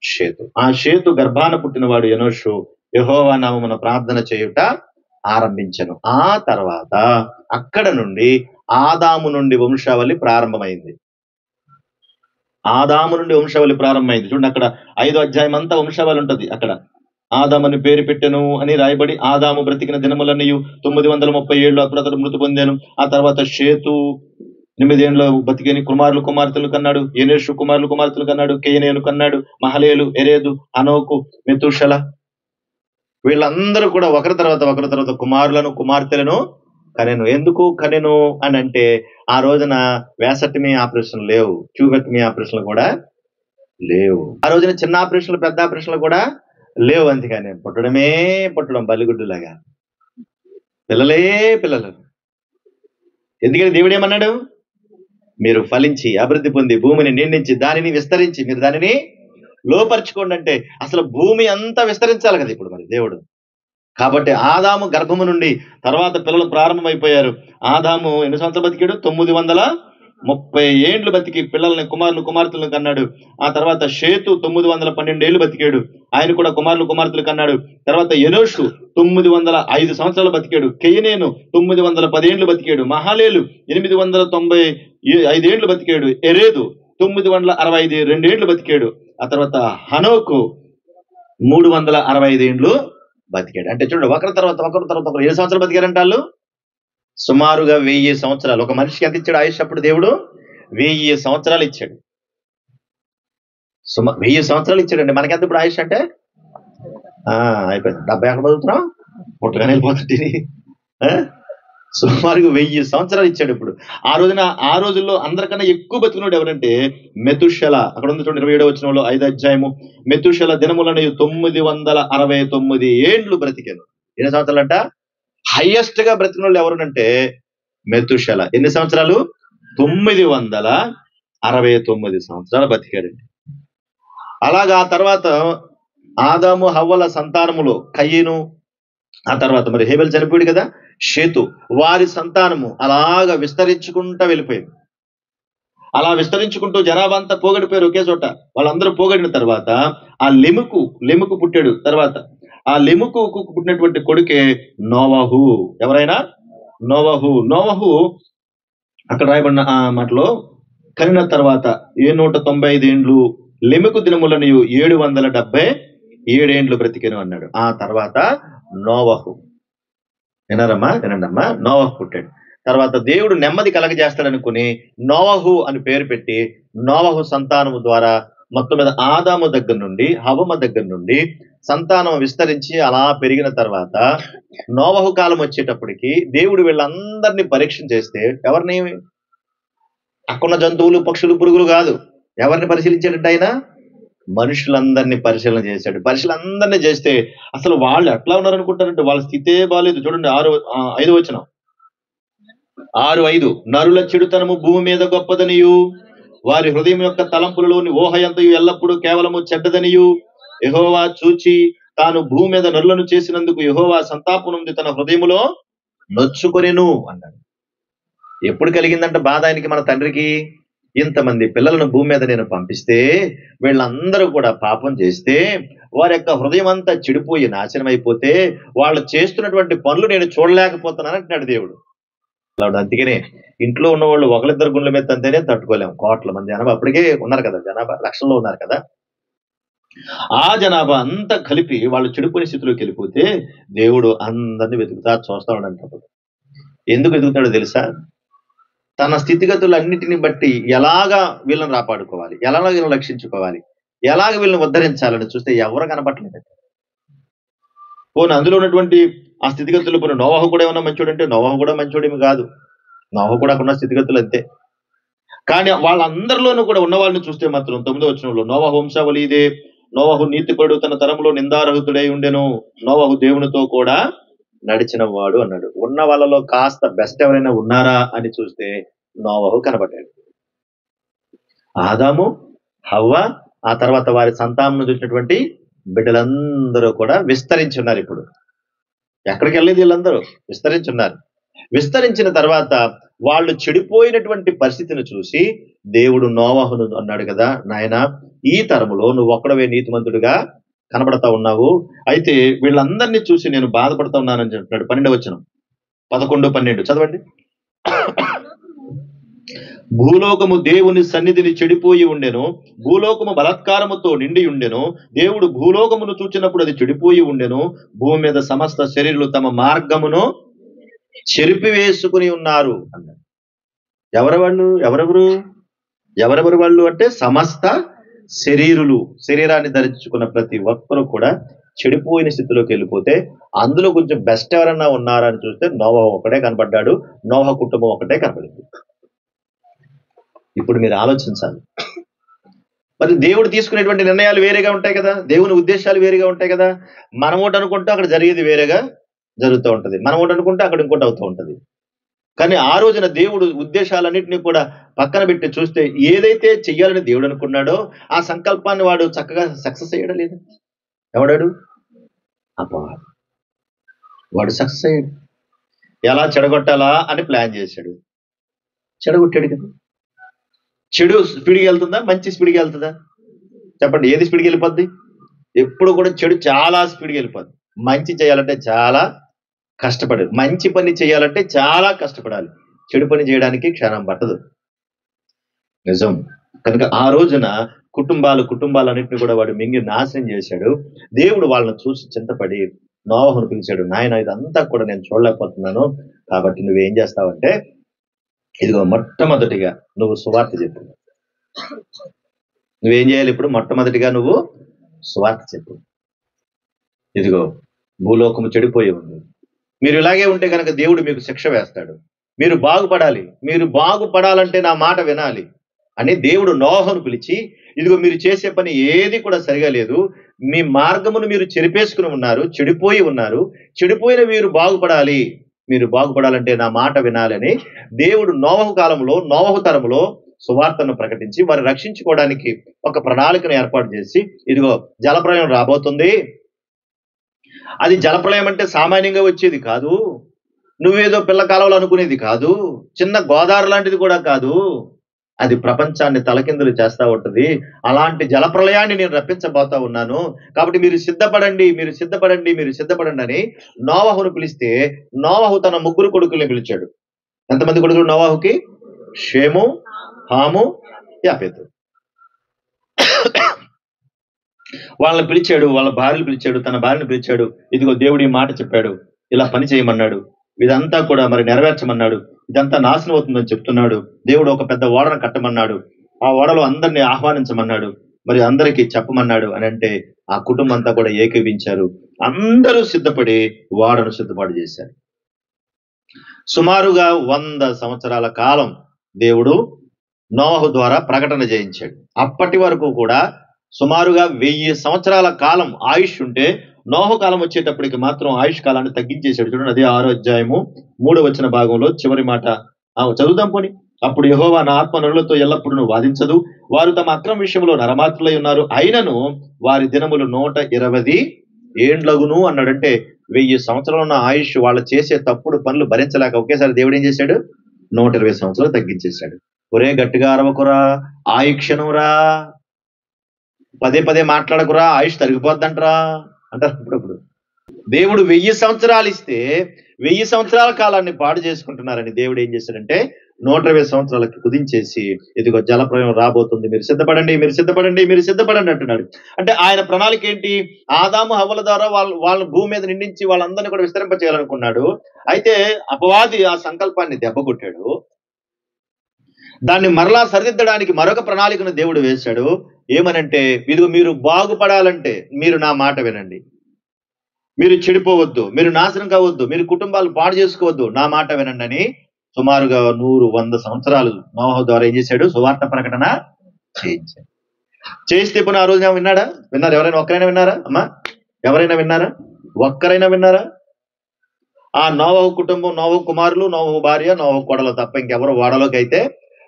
షేతు. ఆ షేతు గర్భాన పుట్టినవాడు ఎనోషు యెహోవా నామమున ప్రార్థన చేయుట ఆరంభించను. ఆ తర్వాత అక్కడ నుండి ఆదాము నుండి వంశావళి ప్రారంభమైంది. ఆదాము నుండి వంశావళి ప్రారంభమైంది. చూడండి, అక్కడ 5వ అధ్యాయం అంతా వంశావళి ఉంటది. అక్కడ ఆదామని పేరు పెట్టెను అని రాయబడి, ఆదాము బ్రతికిన దినములన్నీ 930 ఏళ్ళు అప్పుడు అతడు మృతి పొందాను. ఆ తర్వాత షేతు 8 ఏళ్ళు బతికిని కుమారులు కుమార్తెలు కన్నాడు. ఎనేషు కుమారులు కుమార్తెలు కన్నాడు. కేయనేను కన్నాడు. మహలేలు, ఎరేదు, హనోకు, మెతూషల. వీళ్ళందరూ కూడా ఒకరి తర్వాత కుమారులను కుమార్తెలను కనెను. ఎందుకు కనెను అని అంటే ఆ రోజున వేసటమీ ఆపరేషన్ లేవు, ట్యూబెక్టమీ ఆపరేషన్లు కూడా లేవు. ఆ రోజున చిన్న ఆపరేషన్లు పెద్ద ఆపరేషన్లు కూడా లేవు. అందుకని పుట్టడం బలిగుడ్డులాగా పిల్లలే పిల్లలు. ఎందుకని దేవుడు ఏమన్నాడు? మీరు ఫలించి అభివృద్ధి పొంది భూమిని నిండించి దానిని విస్తరించి మీరు దానిని లోపరుచుకోండి అంటే అసలు భూమి అంతా విస్తరించాలి కదా ఇప్పుడు మరి దేవుడు. కాబట్టి ఆదాము గర్భము నుండి తర్వాత పిల్లలు ప్రారంభమైపోయారు. ఆదాము ఎన్ని సంవత్సరాలు బతికాడు? 930 ఏండ్లు బతికి పిల్లల్ని కుమారులు కుమార్తెలను కన్నాడు. ఆ తర్వాత షేతు 912 ఏళ్ళు బతికాడు. ఆయన కూడా కుమారులు కుమార్తెలు కన్నాడు. తర్వాత ఎనోషు 905 సంవత్సరాలు బతికాడు. కెయనేను 910 ఏండ్లు బతికాడు. మహాలేలు 895 ఏండ్లు బతికాడు. ఎరేదు 962 ఏండ్లు బతికాడు. ఆ తర్వాత హనోకు 365 ఏండ్లు బతికాడు. అంటే చూడండి, ఒకరి తర్వాత ఒకరు 7 సంవత్సరాలు బతికారంట వాళ్ళు. సుమారుగా 1000 సంవత్సరాలు. ఒక మనిషికి ఎంత ఇచ్చాడు ఆయుష్ అప్పుడు? దేవుడు 1000 సంవత్సరాలు ఇచ్చాడు. 1000 సంవత్సరాలు ఇచ్చాడండి. మనకెంత ఇప్పుడు ఆయుష్ అంటే? అయిపోయింది. 70 ఎక్కడ బతుకుతున్నాం? పుట్టగానే వెళ్ళిపోతుంది. సుమారుగా 1000 సంవత్సరాలు ఇచ్చాడు. ఇప్పుడు ఆ రోజుల్లో అందరికన్నా ఎక్కువ బతికినాడు ఎవరంటే మెతుషల. అక్కడ ఉంది చూడండి 27వ వచనంలో 5వ అధ్యాయము. మెతుషల దినములను 969 ఏండ్లు బ్రతికాను. ఎన్ని సంవత్సరాలంట? హైయెస్ట్ గా బ్రతికిన వాళ్ళు ఎవరునంటే మెతుషల. ఎన్ని సంవత్సరాలు? 969 సంవత్సరాలు బతికాడండి. అలాగా ఆ తర్వాత ఆదాము హవ్వల సంతానములో కయీను, ఆ తర్వాత మరి హేబెల్ చనిపోయాడు కదా, షేతు, వారి సంతానము అలాగా విస్తరించుకుంటూ వెళ్ళిపోయింది. అలా విస్తరించుకుంటూ జనాభా అంతా పోగొడిపోయారు ఒకే చోట. వాళ్ళందరూ పోగొడిన తర్వాత ఆ లెముకు పుట్టాడు. తర్వాత ఆ లెముకు పుట్టినటువంటి కొడుకే నోవహు. ఎవరైనా నోవహు అక్కడ రాయబడిన ఆ మాటలో కనిన తర్వాత 195 ఏండ్లు లెముకు దినములను 777 ఏండ్లు బ్రతికెను అన్నాడు. ఆ తర్వాత నోవహు. వినండమ్మా, నోవహు పుట్టాడు. తర్వాత దేవుడు నెమ్మది కలగజేస్తాడనుకుని నోవహు అని పేరు పెట్టి నోవహు సంతానము ద్వారా మొత్తం మీద ఆదాము దగ్గర నుండి హవ్వ దగ్గర నుండి సంతానం విస్తరించి అలా పెరిగిన తర్వాత నోవహు కాలం వచ్చేటప్పటికి దేవుడు వీళ్ళందరినీ పరీక్ష చేస్తే ఎవరిని? అక్కడున్న జంతువులు, పక్షులు, పురుగులు కాదు. ఎవరిని పరిశీలించాడంటే ఆయన మనుషులందరినీ పరిశీలన చేశాడు. పరిశీలనందరినీ చేస్తే అసలు వాళ్ళు ఎట్లా ఉన్నారనుకుంటారంటే వాళ్ళ స్థితే బాలేదు. చూడండి 5వ వచనం. 6:5 నరుల చెడుతనము భూమి మీద గొప్పదనియు వారి హృదయం యొక్క తలంపులలోని ఊహయంతయు ఎల్లప్పుడూ కేవలము చెడ్డదనియు యెహోవా చూచి తాను భూమి మీద నరులను చేసినందుకు యెహోవా సంతాపం నుండి తన హృదయములో నొచ్చుకొనెను అన్నాడు. ఎప్పుడు కలిగిందంట బాధ ఆయనకి? మన తండ్రికి ఇంతమంది పిల్లలను భూమి మీద నేను పంపిస్తే వీళ్ళందరూ కూడా పాపం చేస్తే వారి యొక్క హృదయం అంతా చెడిపోయి నాశనం అయిపోతే వాళ్ళు చేస్తున్నటువంటి పనులు నేను చూడలేకపోతున్నాను అంటున్నాడు దేవుడు. అందుకనే ఇంట్లో ఉన్న వాళ్ళు ఒకరిద్దరు గుండెల మీద తంతేనే తట్టుకోలేము. కోట్ల మంది జనాభా అప్పటికే ఉన్నారు కదా, జనాభా లక్షల్లో ఉన్నారు కదా. ఆ జనాభా అంతా కలిపి వాళ్ళు చెడిపోయిన స్థితిలోకి వెళ్ళిపోతే దేవుడు అందరినీ వెతుకుతా చూస్తా ఉన్నాడు. ఎందుకు వెతుకుతాడో తెలుసా? తన స్థితిగతులన్నిటిని బట్టి ఎలాగా వీళ్ళని రాపాడుకోవాలి, ఎలాగ వీళ్ళని రక్షించుకోవాలి, ఎలాగ వీళ్ళని ఉద్ధరించాలని చూస్తే ఎవరు కనపట్లేదు. పోనీ అందులో ఉన్నటువంటి ఆ స్థితిగతులు పోనీ నోవహు కూడా ఏమన్నా మంచోడు అంటే నోవహు కూడా మంచోడేమి కాదు. నోవహు కూడా ఉన్న స్థితిగతులు అంతే. కానీ వాళ్ళందరిలోనూ కూడా ఉన్న వాళ్ళని చూస్తే మాత్రం 9వ వచనంలో నోవహు వంశావళి ఇదే, నోవహు నీతిపరుడు తన తరంలో నిందారహితుడై ఉండెను, నోవహు దేవునితో కూడా నడిచిన వాడు అన్నాడు. ఉన్న వాళ్ళలో కాస్త బెస్ట్ ఎవరైనా ఉన్నారా అని చూస్తే నోవహు కనబడ్డాడు. ఆదాము, హవ్వ, ఆ తర్వాత వారి సంతానం చూసినటువంటి బిడ్డలందరూ కూడా విస్తరించున్నారు. ఇప్పుడు ఎక్కడికి వెళ్ళేది వీళ్ళందరూ విస్తరించున్నారు. విస్తరించిన తర్వాత వాళ్ళు చెడిపోయినటువంటి పరిస్థితిని చూసి దేవుడు నోవహును అన్నాడు కదా, నాయనా ఈ తరములో నువ్వు ఒక్కడవే నీతిమంతుడిగా కనబడతా ఉన్నావు, అయితే వీళ్ళందరినీ చూసి నేను బాధపడతా ఉన్నానని చెప్తున్నాడు. 12వ వచనం 11, 12 చదవండి. భూలోకము దేవుని సన్నిధిని చెడిపోయి ఉండెను, భూలోకము బలాత్కారముతో నిండి ఉండెను, దేవుడు భూలోకమును చూచినప్పుడు అది చెడిపోయి ఉండెను, భూమి మీద సమస్త శరీరులు తమ మార్గమును చెరిపివేసుకుని ఉన్నారు అన్నాడు. ఎవరెవరు వాళ్ళు అంటే సమస్త శరీరులు, శరీరాన్ని ధరించుకున్న ప్రతి ఒక్కరు కూడా చెడిపోయిన స్థితిలోకి వెళ్ళిపోతే అందులో కొంచెం బెస్ట్ ఎవరన్నా ఉన్నారా అని చూస్తే నోవహు ఒకటే కనబడ్డాడు, నోవహు కుటుంబం ఒకటే కనబడింది. ఇప్పుడు మీరు ఆలోచించాలి. మరి దేవుడు తీసుకునేటువంటి నిర్ణయాలు వేరేగా ఉంటాయి కదా, దేవుని ఉద్దేశాలు వేరేగా ఉంటాయి కదా. మనం ఒకటి అనుకుంటే అక్కడ జరిగేది వేరేగా జరుగుతూ ఉంటది, మనం ఒకటి అనుకుంటే అక్కడ ఇంకోటి అవుతూ ఉంటది. కానీ ఆ రోజున దేవుడు ఉద్దేశాలన్నింటినీ కూడా పక్కన పెట్టి చూస్తే ఏదైతే చెయ్యాలని దేవుడు అనుకున్నాడో ఆ సంకల్పాన్ని వాడు చక్కగా సక్సెస్ అయ్యాడా లేదా? ఎవడాడు? అపవాది. వాడు సక్సెస్ అయ్యాడు. ఎలా చెడగొట్టాలా అని ప్లాన్ చేశాడు, చెడగొట్టాడు కదా. చెడు స్పీడ్కి వెళ్తుందా, మంచి స్పీడ్కి వెళ్తుందా? చెప్పండి, ఏది స్పీడ్కి వెళ్ళిపోద్ది? ఎప్పుడు కూడా చెడు చాలా స్పీడ్కి వెళ్ళిపోద్ది. మంచి చేయాలంటే చాలా కష్టపడాలి, మంచి పని చేయాలంటే చాలా కష్టపడాలి, చెడు పని చేయడానికి క్షణం పట్టదు. నిజం. కనుక ఆ రోజున కుటుంబాలన్నింటినీ కూడా వాడు మింగి నాశనం చేశాడు. దేవుడు వాళ్ళని చూసి చింతపడి నోవహును పిలిచాడు, నాయన ఇదంతా కూడా నేను చూడలేకపోతున్నాను, కాబట్టి నువ్వేం చేస్తావంటే ఇదిగో మొట్టమొదటిగా నువ్వు సువార్త చెప్పు. నువ్వేం చేయాలి? ఇప్పుడు మొట్టమొదటిగా నువ్వు సువార్త చెప్పు. ఇదిగో భూలోకము చెడిపోయి ఉంది, మీరు ఇలాగే ఉంటే కనుక దేవుడు మీకు శిక్ష వేస్తాడు, మీరు బాగుపడాలి, మీరు బాగుపడాలంటే నా మాట వినాలి అని దేవుడు నోవహును పిలిచి, ఇదిగో మీరు చేసే పని ఏది కూడా సరిగా లేదు, మీ మార్గమును మీరు చెరిపేసుకుని ఉన్నారు, చెడిపోయి ఉన్నారు, చెడిపోయిన మీరు బాగుపడాలి, మీరు బాగుపడాలంటే నా మాట వినాలని దేవుడు నోవహు కాలంలో, నోవహు తరములో సువార్తను ప్రకటించి వారు రక్షించుకోవడానికి ఒక ప్రణాళికను ఏర్పాటు చేసి, ఇదిగో జలప్రలయం రాబోతుంది, అది జలప్రలయం అంటే సామాన్యంగా వచ్చేది కాదు, నువ్వేదో పిల్ల కాలంలో అనుకునేది కాదు, చిన్న గోదావరి లాంటిది కూడా కాదు, అది ప్రపంచాన్ని తలకిందులు చేస్తా ఉంటది, అలాంటి జలప్రలయాన్ని నేను రప్పించబోతా ఉన్నాను, కాబట్టి మీరు సిద్ధపడండి, మీరు సిద్ధపడండి, మీరు సిద్ధపడండి అని నోవహును పిలిస్తే నోవహు తన 3 కొడుకుల్ని పిలిచాడు. ఎంతమంది కొడుకులు నోవహుకి? షేము, హాము, యాపెతు. వాళ్ళని పిలిచాడు, వాళ్ళ భార్యలు పిలిచాడు, తన భార్యను పిలిచాడు, ఇదిగో దేవుడు ఈ మాట చెప్పాడు, ఇలా పని చేయమన్నాడు, ఇదంతా కూడా మరి నెరవేర్చమన్నాడు, ఇదంతా నాశనం అవుతుందని చెప్తున్నాడు, దేవుడు ఒక పెద్ద ఓడను కట్టమన్నాడు, ఆ ఓడలో అందరినీ ఆహ్వానించమన్నాడు, మరి అందరికీ చెప్పమన్నాడు అని అంటే ఆ కుటుంబం అంతా కూడా ఏకీవించారు. అందరూ సిద్ధపడి ఓడను సిద్ధపాటు చేశారు. సుమారుగా 100 సంవత్సరాల కాలం దేవుడు నోవహు ద్వారా ప్రకటన చేయించాడు. అప్పటి వరకు కూడా సుమారుగా 1000 సంవత్సరాల కాలం ఆయుష్ ఉంటే నోహు కాలం వచ్చేటప్పటికి మాత్రం ఆయుష్ కాలాన్ని తగ్గించేశాడు. చూడండి, అదే 6వ అధ్యాయము 3వ వచన భాగంలో చివరి మాట చదువుదాం పోని. అప్పుడు యెహోవా నా ఆత్మ నరులతో ఎల్లప్పుడూ వాదించదు, వారు తమ అక్రమ విషయంలో నరమాత్రులై ఉన్నారు, అయినను వారి దినములు 120 ఏండ్లగును అన్నాడంటే 1000 సంవత్సరాలు ఉన్న ఆయుష్ వాళ్ళు చేసే తప్పుడు పనులు భరించలేక ఒకేసారి దేవుడు ఏం చేశాడు? 120 సంవత్సరాలు తగ్గించేశాడు. ఒరే గట్టిగా అరవకురా, ఆయుక్షణం రా, పదే పదే మాట్లాడకురా, ఆయుష్ తరిగిపోద్దంటరా అంటారు అప్పుడప్పుడు. దేవుడు 1000 సంవత్సరాలు ఇస్తే 1000 సంవత్సరాల కాలాన్ని పాడు చేసుకుంటున్నారని దేవుడు ఏం చేశాడంటే 120 సంవత్సరాలకి కుదించేసి, ఇదిగో జలప్రలయం రాబోతుంది, మీరు సిద్ధపడండి, మీరు సిద్ధపడండి, మీరు సిద్ధపడండి అంటున్నాడు. అంటే ఆయన ప్రణాళిక ఏంటి? ఆదాము హవ్వల ద్వారా వాళ్ళ భూమి మీద నిండించి వాళ్ళందరినీ కూడా విస్తరింప చేయాలనుకున్నాడు. అయితే అపవాది ఆ సంకల్పాన్ని దెబ్బకొట్టాడు. దాన్ని మరలా సరిదిద్దడానికి మరొక ప్రణాళికను దేవుడు వేశాడు. ఏమనంటే, ఇదిగో మీరు బాగుపడాలంటే మీరు నా మాట వినండి, మీరు చెడిపోవద్దు, మీరు నాశనం కావద్దు, మీరు కుటుంబాలు పాడు చేసుకోవద్దు, నా మాట వినండి అని సుమారుగా 100 సంవత్సరాలు నోవహు ద్వారా ఏం చేశాడు? సువార్త ప్రకటన చేయించాడు. చేస్తే ఇప్పుడు ఆ రోజు విన్నారా? ఎవరైనా ఒక్కరైనా విన్నారా అమ్మా? ఎవరైనా విన్నారా? ఒక్కరైనా విన్నారా? ఆ నోవహు కుటుంబం, నోవహు కుమారులు, నోవహు భార్య, నోవహు కోడలు తప్ప ఇంకెవరు వాడలోకి అయితే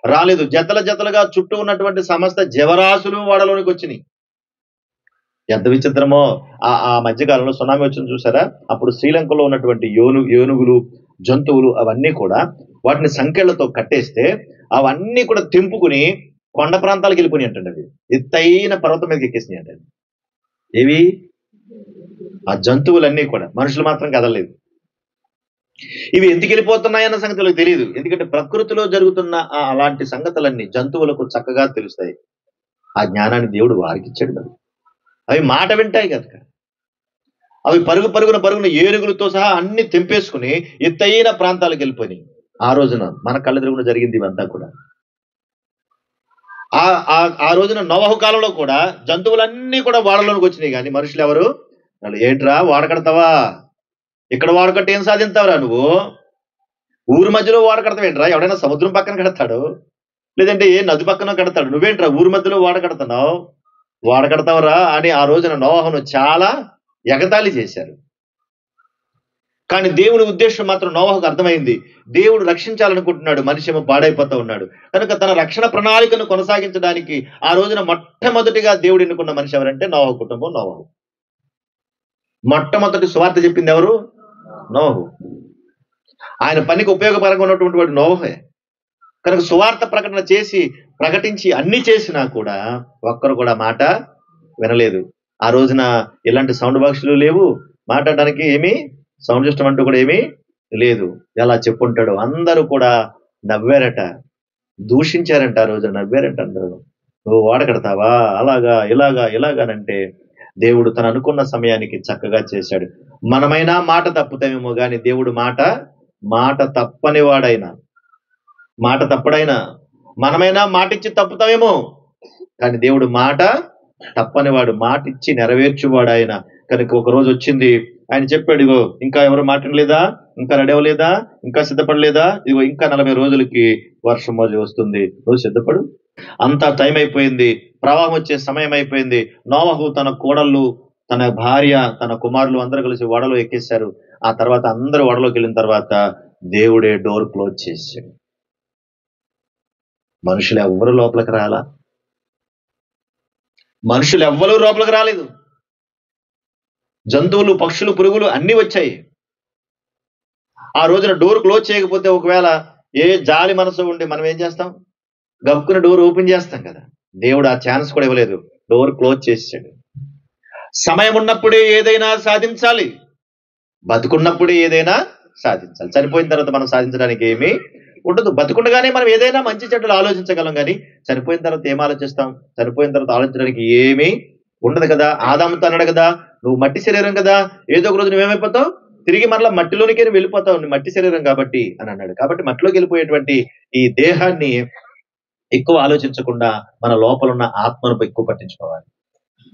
రాలేదు. జతలుగా చుట్టూ ఉన్నటువంటి సమస్త జీవరాశులు వాడలోనికి వచ్చినాయి. ఎంత విచిత్రమో! ఆ మధ్యకాలంలో సునామీ వచ్చింది చూసారా? అప్పుడు శ్రీలంకలో ఉన్నటువంటి ఏనుగులు, జంతువులు అవన్నీ కూడా వాటిని సంకెళ్లతో కట్టేస్తే అవన్నీ కూడా తెంపుకుని కొండ ప్రాంతాలకు వెళ్ళిపోయి అంటండి. అవి ఎత్తైన పర్వతం మీదకి ఎక్కేసినాయి అంటండి. ఏవి? ఆ జంతువులన్నీ కూడా. మనుషులు మాత్రం కదలలేదు. ఇవి ఎందుకు వెళ్ళిపోతున్నాయన్న సంగతులకు తెలియదు. ఎందుకంటే ప్రకృతిలో జరుగుతున్న అలాంటి సంగతులన్నీ జంతువులకు చక్కగా తెలుస్తాయి. ఆ జ్ఞానాన్ని దేవుడు వారికి ఇచ్చాడు మరి. అవి మాట వింటాయి కనుక అవి పరుగున ఏనుగులతో సహా అన్ని తెంపేసుకుని ఎత్తైన ప్రాంతాలకు వెళ్ళిపోయినాయి. ఆ రోజున మన కళ్ళెదురుగున జరిగింది ఇవంతా కూడా. ఆ రోజున నోవహు కాలంలో కూడా జంతువులన్నీ కూడా వాడలోనికి వచ్చినాయి, కానీ మనుషులు ఎవరు? వాళ్ళు ఏంట్రా వాడకడతావా? ఇక్కడ వాడకట్టి ఏం సాధించావురా నువ్వు? ఊరు మధ్యలో వాడకడతావేంట్రా? ఎవడైనా సముద్రం పక్కన కడతాడు, లేదంటే ఏ నది పక్కన కడతాడు, నువ్వేంట్రా ఊరు మధ్యలో వాడకడుతున్నావు? వాడకడతావురా అని ఆ రోజున నోవహును చాలా ఎగతాళి చేశారు. కానీ దేవుని ఉద్దేశం మాత్రం నోవహుకు అర్థమైంది. దేవుడు రక్షించాలనుకుంటున్నాడు, మనిషి ఏమో పాడైపోతా ఉన్నాడు. కనుక తన రక్షణ ప్రణాళికను కొనసాగించడానికి ఆ రోజున మొట్టమొదటిగా దేవుడు ఎన్నుకున్న మనిషి ఎవరంటే నోవహు కుటుంబం. నోవహు మొట్టమొదటి సువార్త చెప్పింది ఎవరు? నోవహు. ఆయన పనికి ఉపయోగపరంగా ఉన్నటువంటి వాడు నోవహే. కనుక సువార్త ప్రకటన చేసి ప్రకటించి అన్ని చేసినా కూడా ఒక్కరు కూడా మాట వినలేదు. ఆ రోజున ఇలాంటి సౌండ్ బాక్సులు లేవు, మాట్లాడడానికి ఏమీ సౌండ్ సిస్టమ్ అంటూ కూడా ఏమీ లేదు. ఎలా చెప్పుంటాడు? అందరూ కూడా నవ్వారట, దూషించారంట. ఆ రోజు నవ్వారంట అందరూ. నువ్వు వాడకడతావా? అలాగా ఇలాగానంటే దేవుడు తను అనుకున్న సమయానికి చక్కగా చేశాడు. మనమైనా మాట తప్పుతామేమో గాని దేవుడు మాట తప్పని వాడైనా, మాట తప్పడైనా, మనమైనా మాటిచ్చి తప్పుతామేమో కానీ దేవుడు మాట తప్పనివాడు, మాటిచ్చి నెరవేర్చువాడు ఆయన. కనుక ఒక రోజు వచ్చింది, ఆయన చెప్పాడు, ఇగో ఇంకా ఎవరు మాట్లాడలేదా, ఇంకా రెడీ అవ్వలేదా, ఇంకా సిద్ధపడలేదా, ఇగో ఇంకా 40 రోజులకి వర్షం మొదలు వస్తుంది, నువ్వు సిద్ధపడు. అంతా టైం అయిపోయింది, ప్రవాహం వచ్చే సమయం అయిపోయింది. నోవహు తన కోడళ్ళు, తన భార్య, తన కుమారులు అందరూ కలిసి ఓడలో ఎక్కేశారు. ఆ తర్వాత అందరూ ఓడలోకి వెళ్ళిన తర్వాత దేవుడే డోర్ క్లోజ్ చేశాడు. మనుషులు ఎవ్వరు లోపలికి రాలా, మనుషులు ఎవ్వరూ లోపలికి రాలేదు. జంతువులు, పక్షులు, పురుగులు అన్ని వచ్చాయి. ఆ రోజున డోర్ క్లోజ్ చేయకపోతే ఒకవేళ ఏ జాలి మనసు ఉండి మనం ఏం చేస్తాం? గబుక్కున డోర్ ఓపెన్ చేస్తాం కదా. దేవుడు ఆ ఛాన్స్ కూడా ఇవ్వలేదు, డోర్ క్లోజ్ చేసాడు. సమయం ఉన్నప్పుడే ఏదైనా సాధించాలి, బతుకున్నప్పుడే ఏదైనా సాధించాలి. చనిపోయిన తర్వాత మనం సాధించడానికి ఏమీ ఉండదు. బతుకుండగానే మనం ఏదైనా మంచి చెడ్డలు ఆలోచించగలం, కానీ చనిపోయిన తర్వాత ఏం ఆలోచిస్తాం? చనిపోయిన తర్వాత ఆలోచించడానికి ఏమీ ఉండదు కదా. ఆదాముతో అన్నాడు కదా, నువ్వు మట్టి శరీరం కదా, ఏదో ఒక రోజు నువ్వేమైపోతావు, తిరిగి మరలా మట్టిలోనికే వెళ్ళిపోతావు, నువ్వు మట్టి శరీరం కాబట్టి అని అన్నాడు. కాబట్టి మట్టిలోకి వెళ్ళిపోయేటువంటి ఈ దేహాన్ని ఎక్కువ ఆలోచించకుండా మన లోపల ఉన్న ఆత్మను ఎక్కువ పట్టించుకోవాలి,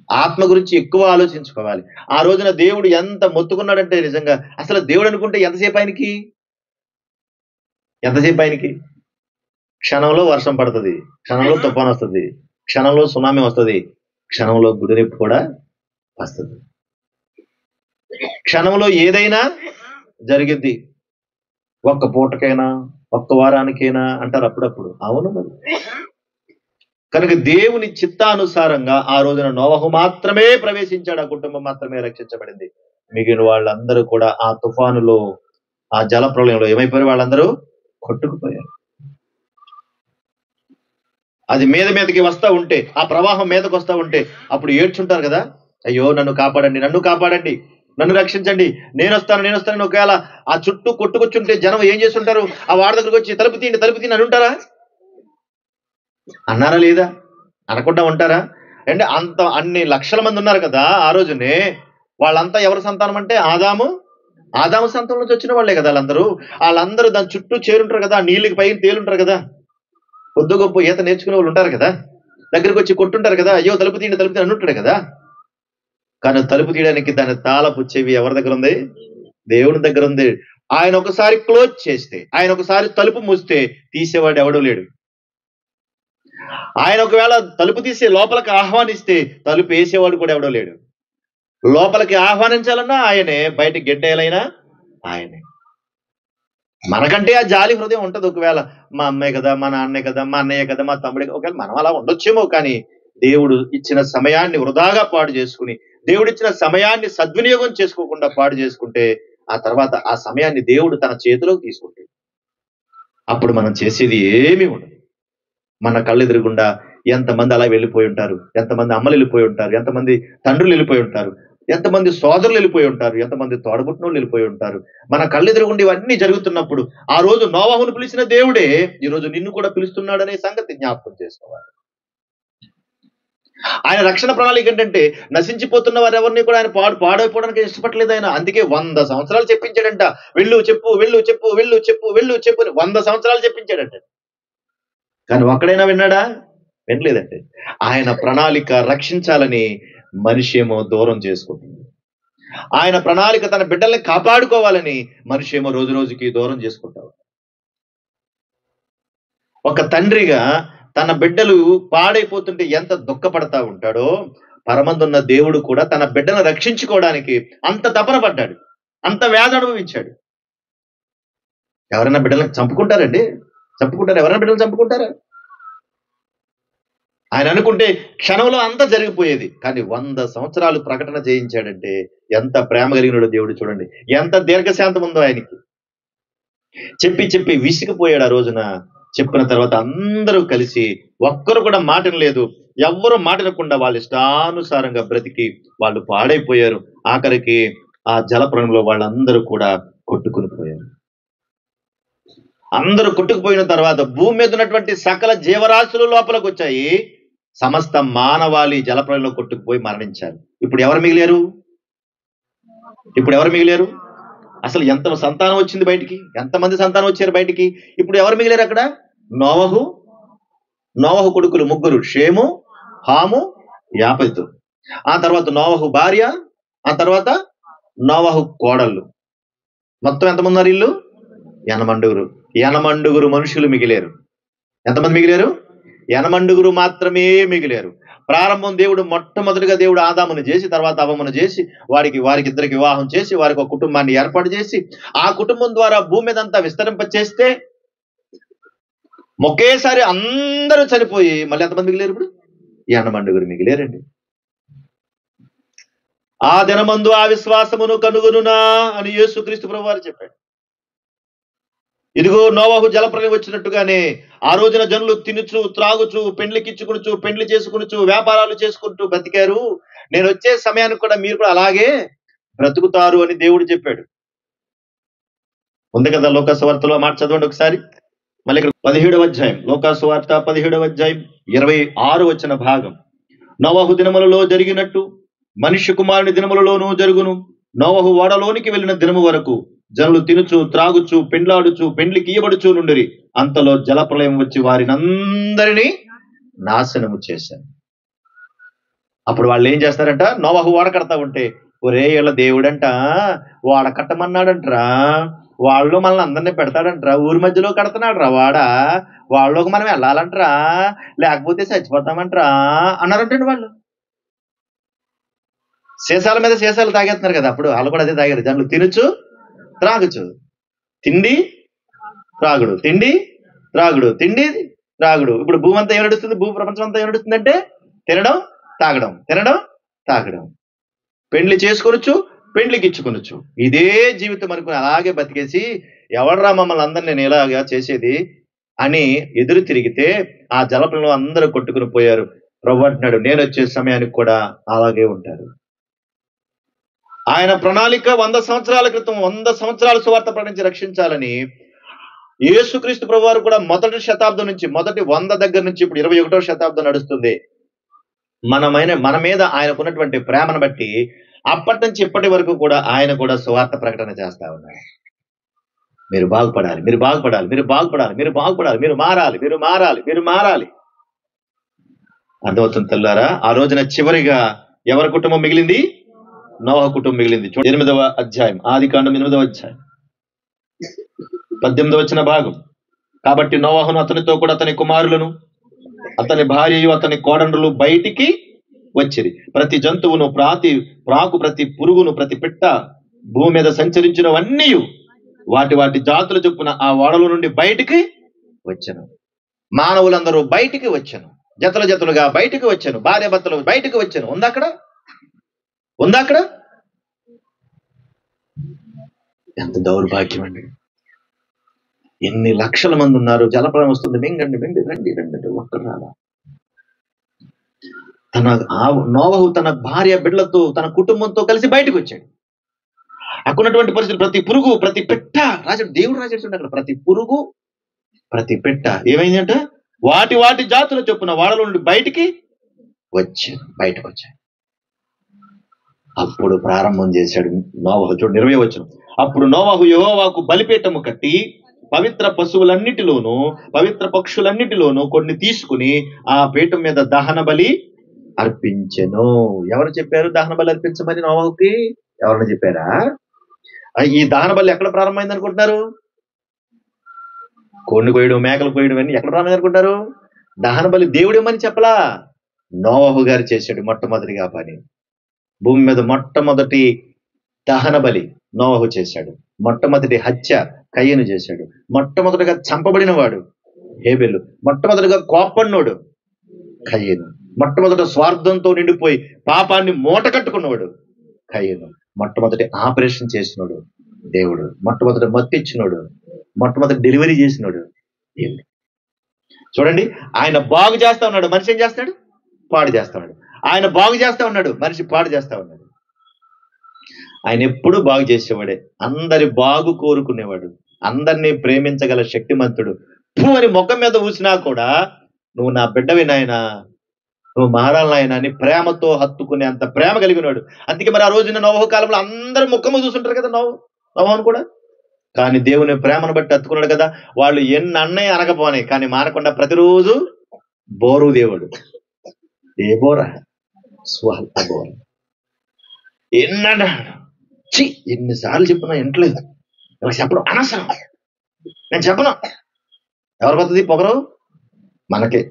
ఆత్మ గురించి ఎక్కువ ఆలోచించుకోవాలి. ఆ రోజున దేవుడు ఎంత మొత్తుకున్నాడంటే, నిజంగా అసలు దేవుడు అనుకుంటే ఎంతసేపు ఆయనకి క్షణంలో వర్షం పడుతుంది, క్షణంలో తుఫాన్ వస్తుంది, క్షణంలో సునామీ వస్తుంది, క్షణంలో గుడిరెప్పు కూడా వస్తుంది, క్షణంలో ఏదైనా జరిగిద్ది. ఒక్క పూటకైనా, ఒక్క వారానికైనా అంటారు అప్పుడప్పుడు. అవును మరి. కనుక దేవుని చిత్తానుసారంగా ఆ రోజున నోవహు మాత్రమే ప్రవేశించాడు, ఆ కుటుంబం మాత్రమే రక్షించబడింది. మిగిలిన వాళ్ళందరూ కూడా ఆ తుఫానులో, ఆ జల ప్రళయంలో ఏమైపోయారు? వాళ్ళందరూ కొట్టుకుపోయారు. అది మీదకి వస్తా ఉంటే, ఆ ప్రవాహం మీదకి వస్తా ఉంటే అప్పుడు ఏడ్చుంటారు కదా, అయ్యో నన్ను కాపాడండి, నన్ను కాపాడండి, నన్ను రక్షించండి, నేను వస్తాను. ఒకవేళ ఆ చుట్టూ కొట్టుకొచ్చుంటే జనం ఏం చేస్తుంటారు? ఆ వాడి దగ్గరకు వచ్చి తలుపు తీయండి అని ఉంటారా? అన్నారా లేదా? అనకుండా ఉంటారా? అంటే అన్ని లక్షల మంది ఉన్నారు కదా ఆ రోజునే. వాళ్ళంతా ఎవరి సంతానం అంటే ఆదాము సంతానం నుంచి వచ్చిన వాళ్ళే కదా వాళ్ళందరూ దాని చుట్టూ చేరుంటారు కదా, నీళ్ళకి పైన తేలుంటారు కదా, కొద్ది గొప్ప ఈత నేర్చుకునే వాళ్ళు ఉంటారు కదా, దగ్గరికి వచ్చి కొట్టుంటారు కదా, అయ్యో తలుపు తీయండి అని ఉంటాడు కదా. కానీ తలుపు తీయడానికి దాని తాళపు చెవి ఎవరి దగ్గర ఉంది? దేవుని దగ్గర ఉంది. ఆయన ఒకసారి క్లోజ్ చేస్తే, ఆయన ఒకసారి తలుపు మూస్తే తీసేవాడు ఎవడూ లేడు. ఆయన ఒకవేళ తలుపు తీసి లోపలికి ఆహ్వానిస్తే తలుపు వేసేవాడు కూడా ఎవడో లేడు. లోపలికి ఆహ్వానించాలన్నా ఆయనే, బయటకి గెట్టేయాలైనా ఆయనే. మనకంటే ఆ జాలి హృదయం ఉంటది. ఒకవేళ మా అమ్మాయి కదా, మా నాన్నే కదా, మా అన్నయ్య కదా, మా తమ్ముడే, ఒకవేళ మనం అలా ఉండొచ్చేమో. కానీ దేవుడు ఇచ్చిన సమయాన్ని వృధాగా పాడు చేసుకుని, దేవుడు ఇచ్చిన సమయాన్ని సద్వినియోగం చేసుకోకుండా పాడు చేసుకుంటే, ఆ తర్వాత ఆ సమయాన్ని దేవుడు తన చేతిలోకి తీసుకుంటాడు. అప్పుడు మనం చేసేది ఏమీ ఉండదు. మన కళ్ళెదురుగుండా ఎంతమంది అలా వెళ్ళిపోయి ఉంటారు, ఎంతమంది అమ్మలు వెళ్ళిపోయి ఉంటారు, ఎంతమంది తండ్రులు వెళ్ళిపోయి ఉంటారు, ఎంతమంది సోదరులు వెళ్ళిపోయి ఉంటారు, ఎంతమంది తోడబుట్టినోళ్ళు వెళ్ళిపోయి ఉంటారు. మన కళ్ళెదురుగుండి ఇవన్నీ జరుగుతున్నప్పుడు ఆ రోజు నోవాహును పిలిచిన దేవుడే ఈ రోజు నిన్ను కూడా పిలుస్తున్నాడనే సంగతి జ్ఞాపకం చేసుకోవాలి. ఆయన రక్షణ ప్రణాళిక ఏంటంటే, నశించిపోతున్న వారెవరిని కూడా ఆయన పాడైపోవడానికి ఇష్టపడలేదు ఆయన. అందుకే 100 సంవత్సరాలు చెప్పించాడంట, వెళ్ళు చెప్పు 100 సంవత్సరాలు చెప్పించాడంట. కానీ ఒక్కడైనా విన్నాడా? వినలేదండి. ఆయన ప్రణాళిక రక్షించాలని మనిషి ఏమో దూరం చేసుకుంటుంది. ఆయన ప్రణాళిక తన బిడ్డల్ని కాపాడుకోవాలని మనిషి ఏమో రోజు రోజుకి దూరం చేసుకుంటాడు. ఒక తండ్రిగా తన బిడ్డలు పాడైపోతుంటే ఎంత దుఃఖపడతా ఉంటాడో, పరమందున్న దేవుడు కూడా తన బిడ్డను రక్షించుకోవడానికి అంత తపన పడ్డాడు, అంత వేదన అనుభవించాడు. ఎవరైనా బిడ్డలను చంపుకుంటారండి? ఎవరైనా బిడ్డలు చంపుకుంటారా? ఆయన అనుకుంటే క్షణంలో అంతా జరిగిపోయేది. కానీ 100 సంవత్సరాలు ప్రకటన చేయించాడంటే ఎంత ప్రేమ కలిగినాడో దేవుడు చూడండి, ఎంత దీర్ఘశాంతం ఉందో ఆయనకి. చెప్పి విసిగిపోయాడు ఆ రోజున. చెప్పిన తర్వాత అందరూ కలిసి ఒక్కరు కూడా మాటనలేదు. ఎవ్వరూ మాటనకుండా వాళ్ళ ఇష్టానుసారంగా బ్రతికి వాళ్ళు పాడైపోయారు. ఆఖరికి ఆ జలప్రళయంలో వాళ్ళందరూ కూడా కొట్టుకుని పోయారు. అందరూ కొట్టుకుపోయిన తర్వాత భూమి మీద ఉన్నటువంటి సకల జీవరాశులు లోపలికి వచ్చాయి. సమస్త మానవాళి జలప్రళయంలో కొట్టుకుపోయి మరణించారు. ఇప్పుడు ఎవరు మిగిలారు? అసలు ఎంత సంతానం వచ్చింది బయటికి? ఎంతమంది సంతానం వచ్చారు బయటికి? ఇప్పుడు ఎవరు మిగిలారు అక్కడ? నోవహు కొడుకులు 3, షేము, హాము, యాపెతు. ఆ తర్వాత నోవహు భార్య, ఆ తర్వాత నోవహు కోడళ్ళు. మొత్తం ఎంతమంది ఉన్నారు? ఇల్లు 80 మనుషులు మిగిలారు. ఎంతమంది మిగిలారు? 80 మాత్రమే మిగిలారు. ప్రారంభం మొట్టమొదటిగా దేవుడు ఆదామును చేసి, తర్వాత అవ్వమును చేసి, వారికి ఇద్దరికి వివాహం చేసి, వారికి ఒక కుటుంబాన్ని ఏర్పాటు చేసి, ఆ కుటుంబం ద్వారా భూమి మీద అంతా విస్తరింపచేస్తే ఒకేసారి అందరూ చనిపోయి మళ్ళీ ఎంతమంది మిగిలారు? ఇప్పుడు 80 మిగిలారండి. ఆ దినమందు ఆ విశ్వాసమును కనుగొనునా అని యేసుక్రీస్తు ప్రభువారు చెప్పాడు. ఇదిగో నోవహు జలప్రళయం వచ్చినట్టుగానే ఆ రోజున జనులు తినుచు, త్రాగుచు, పెండ్లికిచ్చుకునుచు, పెండ్లి చేసుకునుచు, వ్యాపారాలు చేసుకుంటూ బ్రతికారు. నేను వచ్చే సమయానికి కూడా మీరు కూడా అలాగే బ్రతుకుతారు అని దేవుడు చెప్పాడు. ఉంది కదా లోకా సువార్తలో మాట చదవండి ఒకసారి. మళ్ళీ ఇక్కడ 17వ అధ్యాయం, లోకా సువార్త 17వ అధ్యాయం 26 వచన భాగం. నోవహు దినములలో జరిగినట్టు మనుష్య కుమారుని దినములలోనూ జరుగును. నోవహు ఓడలోనికి వెళ్ళిన దినము వరకు జనులు తినుచు, త్రాగుచు, పెండ్లాడుచు, పెండ్లికి ఇయ్యబడుచు నుండిరి. అంతలో జలప్రళయం వచ్చి వారినందరినీ నాశనము చేశారు. అప్పుడు వాళ్ళు ఏం చేస్తారంట? నోవహు ఓడ కడతా ఉంటే, ఒరే వీళ్ళ దేవుడంట ఓడ కట్టమన్నాడంట్రా, వాళ్ళు మనల్ని అందరినీ పెడతాడంట్రా, ఊరి మధ్యలో కడుతున్నాడు వాడ, వాళ్ళలోకి మనం వెళ్ళాలంట్రా, లేకపోతే చచ్చిపోతామంట్రా అన్నారంటండి వాళ్ళు. సీసాల మీద సీసాలు తాగేస్తున్నారు కదా, అప్పుడు వాళ్ళు కూడా అదే తాగారు. జనులు తినుచు, త్రాగుచు, తిండి త్రాగుడు, తిండి త్రాగుడు, తిండి త్రాగుడు. ఇప్పుడు భూమి అంతా ఏమడుస్తుంది? ప్రపంచం అంతా ఏమడుస్తుందంటే తినడం తాగడం, పెండ్లి చేసుకొనొచ్చు, పెండ్లికి ఇచ్చుకొనొచ్చు. ఇదే జీవితం అనుకుని అలాగే బతికేసి, ఎవడరా మమ్మల్ని అందరినీ నేను ఇలాగా చేసేది, అని ఎదురు తిరిగితే ఆ జలప్రలయంలో అందరూ కొట్టుకుని పోయారు. ప్రభు అంటున్నాడు, నేను వచ్చే సమయానికి కూడా అలాగే ఉంటారు. ఆయన ప్రణాళిక 100 సంవత్సరాల క్రితం 100 సంవత్సరాల సువార్త ప్రకటించి రక్షించాలని యేసుక్రీస్తు ప్రభువారు కూడా మొదటి శతాబ్దం నుంచి, మొదటి 100 దగ్గర నుంచి ఇప్పుడు 21వ శతాబ్దం నడుస్తుంది. మన మీద ఆయనకున్నటువంటి ప్రేమను బట్టి అప్పటి నుంచి ఇప్పటి వరకు కూడా ఆయన కూడా సువార్త ప్రకటన చేస్తా ఉన్నారు. మీరు బాగుపడాలి, మీరు బాగుపడాలి, మీరు బాగుపడాలి, మీరు బాగుపడాలి, మీరు మారాలి, మీరు మారాలి, మీరు మారాలి. అర్థమవుతుంది తెల్లారా? ఆ రోజున చివరిగా ఎవరి కుటుంబం మిగిలింది? నోహ కుటుంబం మిగిలింది. 8వ అధ్యాయం, ఆదికాండం 8వ అధ్యాయం 18వ వచన భాగం. కాబట్టి నోవహును అతనితో కూడా అతని కుమారులను అతని భార్యయు అతని కోడండ్రులు బయటికి వచ్చిరి. ప్రతి జంతువును, ప్రాకు, ప్రతి పురుగును, ప్రతి పిట్ట, భూమి మీద సంచరించినవన్నీ వాటి వాటి జాతుల చొప్పున ఆ ఓడల నుండి బయటికి వచ్చెను. మానవులందరూ బయటికి వచ్చెను, జతల జతలుగా బయటికి వచ్చెను, భార్య భర్తలు బయటికి వచ్చెను. ఉందా అక్కడ? ఎంత దౌర్భాగ్యం అండి! ఎన్ని లక్షల మంది ఉన్నారు, జలప్రలయం వస్తుంది, మింగండి, రండి రండి, ఒక్కరు రాలా. నోవహు తన భార్య బిడ్డలతో, తన కుటుంబంతో కలిసి బయటకు వచ్చాడు. అక్కడున్నటువంటి పరిస్థితులు, ప్రతి పురుగు, ప్రతి పెట్ట దేవుడు రాజేస్తుండే అక్కడ. ప్రతి పురుగు, ప్రతి పెట్ట ఏమైందంట? వాటి వాటి జాతుల చొప్పున వాడల నుండి బయటకు వచ్చాడు. అప్పుడు ప్రారంభం చేశాడు నోవహు. చూడండి 20వ వచనం. అప్పుడు నోవహు యెహోవాకు బలిపీఠము కట్టి పవిత్ర పశువులన్నిటిలోను, పవిత్ర పక్షులన్నిటిలోను కొన్ని తీసుకుని ఆ పీఠం మీద దహన బలి అర్పించెను. ఎవరు చెప్పారు దహన బలి అర్పించమని నోవహుకి? ఎవరైనా చెప్పారా? ఈ దహన బలి ఎక్కడ ప్రారంభమైంది అనుకుంటున్నారు? కోడిని కోయడం, మేకలు కోయడం అన్ని ఎక్కడ ప్రారంభమైంది అనుకుంటారు? దహన బలి దేవుడు ఏమని చెప్పలా, నోవహు గారు చేశాడు మొట్టమొదటిగా పని. భూమి మీద మొట్టమొదటి దహన బలి నోవహు చేశాడు. మొట్టమొదటి హత్య కయ్యను చేశాడు. మొట్టమొదటిగా చంపబడిన వాడు హేబెలు. మొట్టమొదటిగా కోపన్నోడు కయ్యను. మొట్టమొదట స్వార్థంతో నిండిపోయి పాపాన్ని మూట కట్టుకున్నవాడు కయ్యను. మొట్టమొదటి ఆపరేషన్ చేసినోడు దేవుడు. మొట్టమొదటి మత్తిచ్చినోడు, మొట్టమొదటి డెలివరీ చేసినోడు దేవుడు. చూడండి, ఆయన బాగు చేస్తా ఉన్నాడు, మనిషి ఏం చేస్తాడు? పాడు చేస్తా ఉన్నాడు. ఆయన బాగు చేస్తా ఉన్నాడు, మనిషి పాడు చేస్తా ఉన్నాడు. ఆయన ఎప్పుడూ బాగు చేసేవాడే, అందరి బాగు కోరుకునేవాడు, అందరినీ ప్రేమించగల శక్తిమంతుడు. అని ముఖం మీద ఊసినా కూడా నువ్వు నా బిడ్డవి నాయనా, నువ్వు మారాలి నాయన అని ప్రేమతో హత్తుకునే అంత ప్రేమ కలిగినాడు. అందుకే మరి ఆ రోజున నోవహు కాలంలో అందరూ ముఖము చూస్తుంటారు కదా నోవహును కూడా. కానీ దేవుని ప్రేమను బట్టి హత్తుకున్నాడు కదా. వాళ్ళు ఎన్ని అన్నయ్య అనకపోనే కానీ మానకుండా ప్రతిరోజు బోరు దేవుడు. ఏ బోరా? స్వల్ప బోర. ఎన్నిసార్లు చెప్పినా వింటలేదు. ఇలా చెప్పడం అనవసరం, నేను చెప్పను. ఎవరికి వస్తుంది పొగరు? మనకే.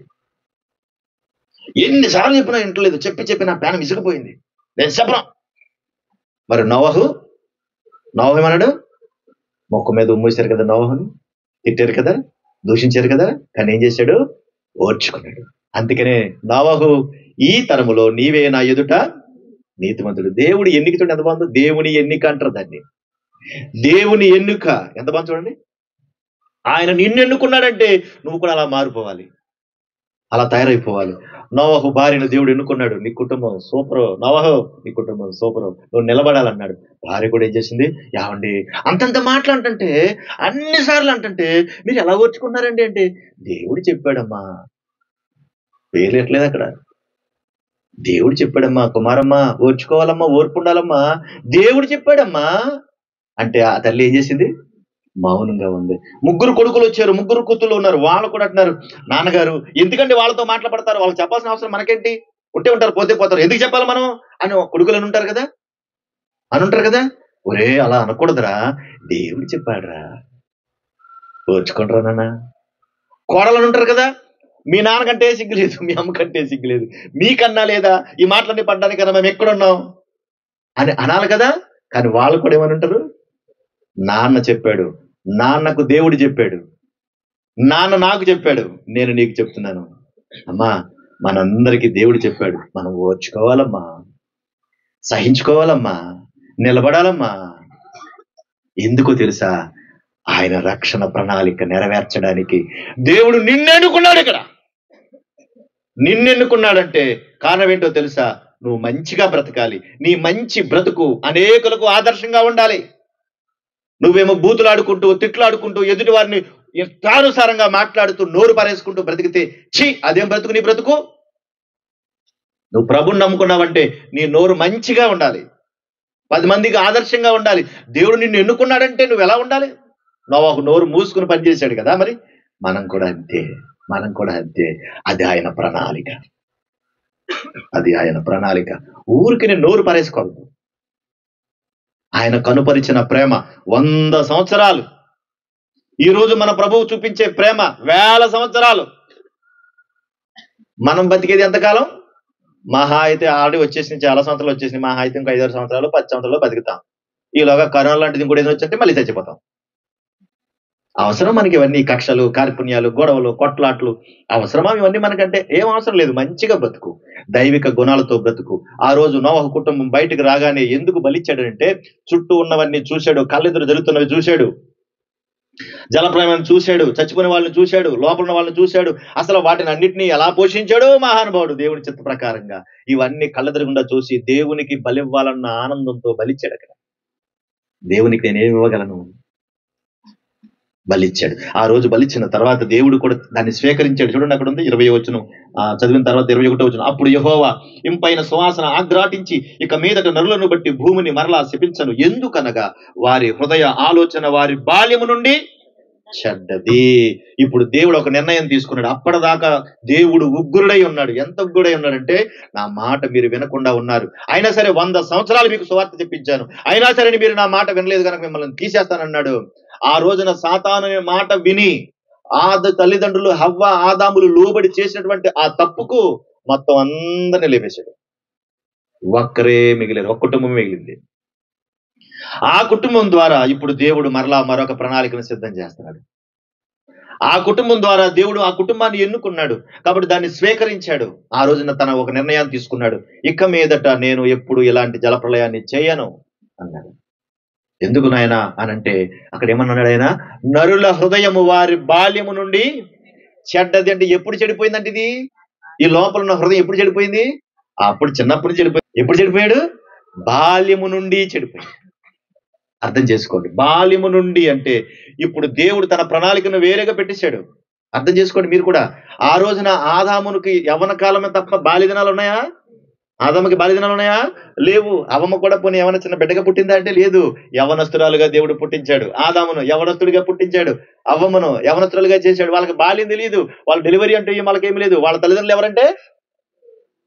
ఎన్నిసార్లు చెప్పినా వింటలేదు, చెప్పి నా ప్యాన్ విసిగిపోయింది, నేను చెప్పను. మరి నోవహు ఏమన్నాడు? మొక్క మీద ఉమ్మేశారు కదా, నోవహుని తిట్టారు కదా, దూషించారు కదా, కానీ ఏం చేశాడు? ఓర్చుకున్నాడు. అందుకనే నోవహు, ఈ తరములో నీవే నా ఎదుట నీతిమంతుడు. దేవుడి ఎన్నికతో ఎంత బాగుందో. దేవుని ఎన్నిక అంటారు దాన్ని. దేవుని ఎన్నిక ఎంత బాగుంది చూడండి. ఆయన నిన్ను ఎన్నుకున్నాడంటే నువ్వు కూడా అలా మారిపోవాలి, అలా తయారైపోవాలి. నోవహు భార్యను దేవుడు ఎన్నుకున్నాడు. నీ కుటుంబం సూపరు నోవహు, నీ కుటుంబం సూపరు, నువ్వు నిలబడాలన్నాడు. భార్య కూడా ఏం చేసింది? యావండి అంతంత మాటలు అంటుంటే, అన్నిసార్లు అంటుంటే మీరు ఎలా ఓర్చుకున్నారండి అంటే, దేవుడు చెప్పాడమ్మా, పేర్లు ఎట్లేదు అక్కడ. దేవుడు చెప్పాడమ్మా, కుమారమ్మా ఓర్చుకోవాలమ్మా, ఓర్పు ఉండాలమ్మా, దేవుడు చెప్పాడమ్మా అంటే ఆ తల్లి ఏం చేసింది? మౌనంగా ఉంది. 3 కొడుకులు వచ్చారు, 3 కూతుళ్ళు ఉన్నారు. వాళ్ళు కూడా అంటున్నారు, నాన్నగారు ఎందుకంటే వాళ్ళతో మాట్లాడతారు, వాళ్ళకి చెప్పాల్సిన అవసరం మనకేంటి, ఉంటే ఉంటారు, పోతే పోతారు, ఎందుకు చెప్పాలి మనం అని కొడుకులు అని ఉంటారు కదా. ఒరే అలా అనకూడదురా, దేవుడు చెప్పాడురా, ఓర్చుకుంటారా నాన్న. కోడలు ఉంటారు కదా, మీ నాన్నకంటే సిగ్గులేదు, మీ అమ్మకంటే సిగ్గులేదు, మీకన్నా లేదా ఈ మాటలన్నీ పడ్డానికి కదా మేము ఎక్కడున్నాం అని అనాలి కదా. కానీ వాళ్ళు కూడా ఏమని ఉంటారు? నాన్న చెప్పాడు, నాన్నకు దేవుడు చెప్పాడు, నాన్న నాకు చెప్పాడు, నేను నీకు చెప్తున్నాను. అమ్మా మనందరికీ దేవుడు చెప్పాడు, మనం ఓర్చుకోవాలమ్మా, సహించుకోవాలమ్మా, నిలబడాలమ్మా. ఎందుకో తెలుసా? ఆయన రక్షణ ప్రణాళిక నెరవేర్చడానికి దేవుడు నిన్నెన్నుకున్నాడు. ఇక్కడ నిన్నెన్నుకున్నాడంటే కారణం ఏంటో తెలుసా? నువ్వు మంచిగా బ్రతకాలి. నీ మంచి బ్రతుకు అనేకులకు ఆదర్శంగా ఉండాలి. నువ్వేమో బూతులాడుకుంటూ, తిట్లాడుకుంటూ, ఎదుటి వారిని ఇష్టానుసారంగా మాట్లాడుతూ, నోరు పారేసుకుంటూ బ్రతికితే అదేం బ్రతుకు నీ బ్రతుకు? నువ్వు ప్రభుని నమ్ముకున్నావంటే నీ నోరు మంచిగా ఉండాలి, 10 మందికి ఆదర్శంగా ఉండాలి. దేవుడు నిన్ను ఎన్నుకున్నాడంటే నువ్వు ఎలా ఉండాలి? నోవాహు నోరు మూసుకుని పనిచేశాడు కదా, మరి మనం కూడా అంతే. అది ఆయన ప్రణాళిక. ఊరికి నేను నోరు పారేసుకోవద్దు. ఆయన కనుపరిచిన ప్రేమ 100 సంవత్సరాలు. ఈ రోజు మన ప్రభువు చూపించే ప్రేమ 1000 సంవత్సరాలు. మనం బతికేది ఎంతకాలం? మహా అయితే ఆల్రెడీ వచ్చేసింది, చాలా సంవత్సరాలు వచ్చేసింది. మహా అయితే ఇంకా 5 సంవత్సరాలు 10 సంవత్సరాలు బతుకుతాం. ఈలోగా కరోనా లాంటిది ఇంకోటి ఏదో వచ్చేస్తే మళ్ళీ చచ్చిపోతాం. అవసరం మనకి ఇవన్నీ? కక్షలు, కార్పుణ్యాలు, గొడవలు, కొట్లాట్లు అవసరమా? ఇవన్నీ మనకంటే ఏం అవసరం లేదు. మంచిగా బ్రతుకు, దైవిక గుణాలతో బ్రతుకు. ఆ రోజు నోవహు కుటుంబం బయటకు రాగానే ఎందుకు బలిచ్చాడంటే, చుట్టూ ఉన్నవన్నీ చూశాడు, కళ్ళెదురు జరుగుతున్నవి చూశాడు, జలప్రయాణం చూశాడు, చచ్చిపోయిన వాళ్ళని చూశాడు, లోపల ఉన్న వాళ్ళని చూశాడు. అసలు వాటిని అన్నింటినీ ఎలా పోషించాడో మహానుభావుడు దేవుని చిత్త ప్రకారంగా. ఇవన్నీ కళ్ళెదురుగుండా చూసి దేవునికి బలివ్వాలన్న ఆనందంతో బలిచ్చాడు. అక్కడ దేవునికి నేనేమి ఇవ్వగలను? బలిచ్చాడు. ఆ రోజు బలిచ్చిన తర్వాత దేవుడు కూడా దాన్ని స్వీకరించాడు. చూడండి, అక్కడ ఉంది 20వ వచనం. చదివిన తర్వాత 21వ వచనం. అప్పుడు యెహోవా ఇంపైన సువాసన ఆగ్రాటించి, ఇక మీదట నరులను బట్టి భూమిని మరలా శపించను. ఎందుకనగా వారి హృదయ ఆలోచన వారి బాల్యము నుండి చెడ్డది. ఇప్పుడు దేవుడు ఒక నిర్ణయం తీసుకున్నాడు. అప్పటిదాకా దేవుడు ఉగ్రుడై ఉన్నాడు. ఎంత ఉగ్రుడై ఉన్నాడంటే, నా మాట మీరు వినకుండా ఉన్నారు, అయినా సరే 100 సంవత్సరాలు మీకు సువార్త చెప్పించాను, అయినా సరే మీరు నా మాట వినలేదు కనుక మిమ్మల్ని తీసేస్తానన్నాడు. ఆ రోజున సాతాను అనే మాట విని తల్లిదండ్రులు హవ్వ, ఆదాములు లోబడి చేసినటువంటి ఆ తప్పుకు మొత్తం అందరినీ లేపేశాడు. ఒక్కరే మిగిలేరు, ఒక్క కుటుంబం మిగిలింది. ఆ కుటుంబం ద్వారా ఇప్పుడు దేవుడు మరలా మరొక ప్రణాళికను సిద్ధం చేస్తున్నాడు. ఆ కుటుంబం ద్వారా దేవుడు ఆ కుటుంబాన్ని ఎన్నుకున్నాడు కాబట్టి దాన్ని స్వీకరించాడు. ఆ రోజున తన ఒక నిర్ణయాన్ని తీసుకున్నాడు. ఇక మీదట నేను ఎప్పుడు ఇలాంటి జలప్రళయాన్ని చేయను అన్నాడు. ఎందుకు నాయనా అనంటే, అక్కడ ఏమన్నాడు ఆయన? నరుల హృదయము వారి బాల్యము నుండి చెడ్డది. అంటే ఎప్పుడు చెడిపోయిందంటే ఇది? ఈ లోపల ఉన్న హృదయం ఎప్పుడు చెడిపోయింది? అప్పుడు చిన్నప్పుడు చెడిపోయింది. ఎప్పుడు చెడిపోయాడు? బాల్యము నుండి చెడిపోయాడు. అర్థం చేసుకోండి, బాల్యము నుండి అంటే ఇప్పుడు దేవుడు తన ప్రణాళికను వేరేగా పెట్టేశాడు. అర్థం చేసుకోండి మీరు కూడా. ఆ రోజున ఆదామునికి యవ్వన కాలమే తప్ప బాల్య దినాలు ఉన్నాయా? ఆదాముకి బాల్య దినాలు ఉన్నాయా? లేవు. అవ్వమ్మ కూడా పోనీ ఏమైనా చిన్న బిడ్డగా పుట్టిందా అంటే లేదు. యవనస్తురాలుగా దేవుడు పుట్టించాడు. ఆదామును యవనస్తుడిగా పుట్టించాడు, అవ్వమ్మను యవనస్తురాలుగా చేశాడు. వాళ్ళకి బాల్యం తెలియదు, వాళ్ళ డెలివరీ అంటే వాళ్ళకేమి లేదు. వాళ్ళ తల్లిదండ్రులు ఎవరంటే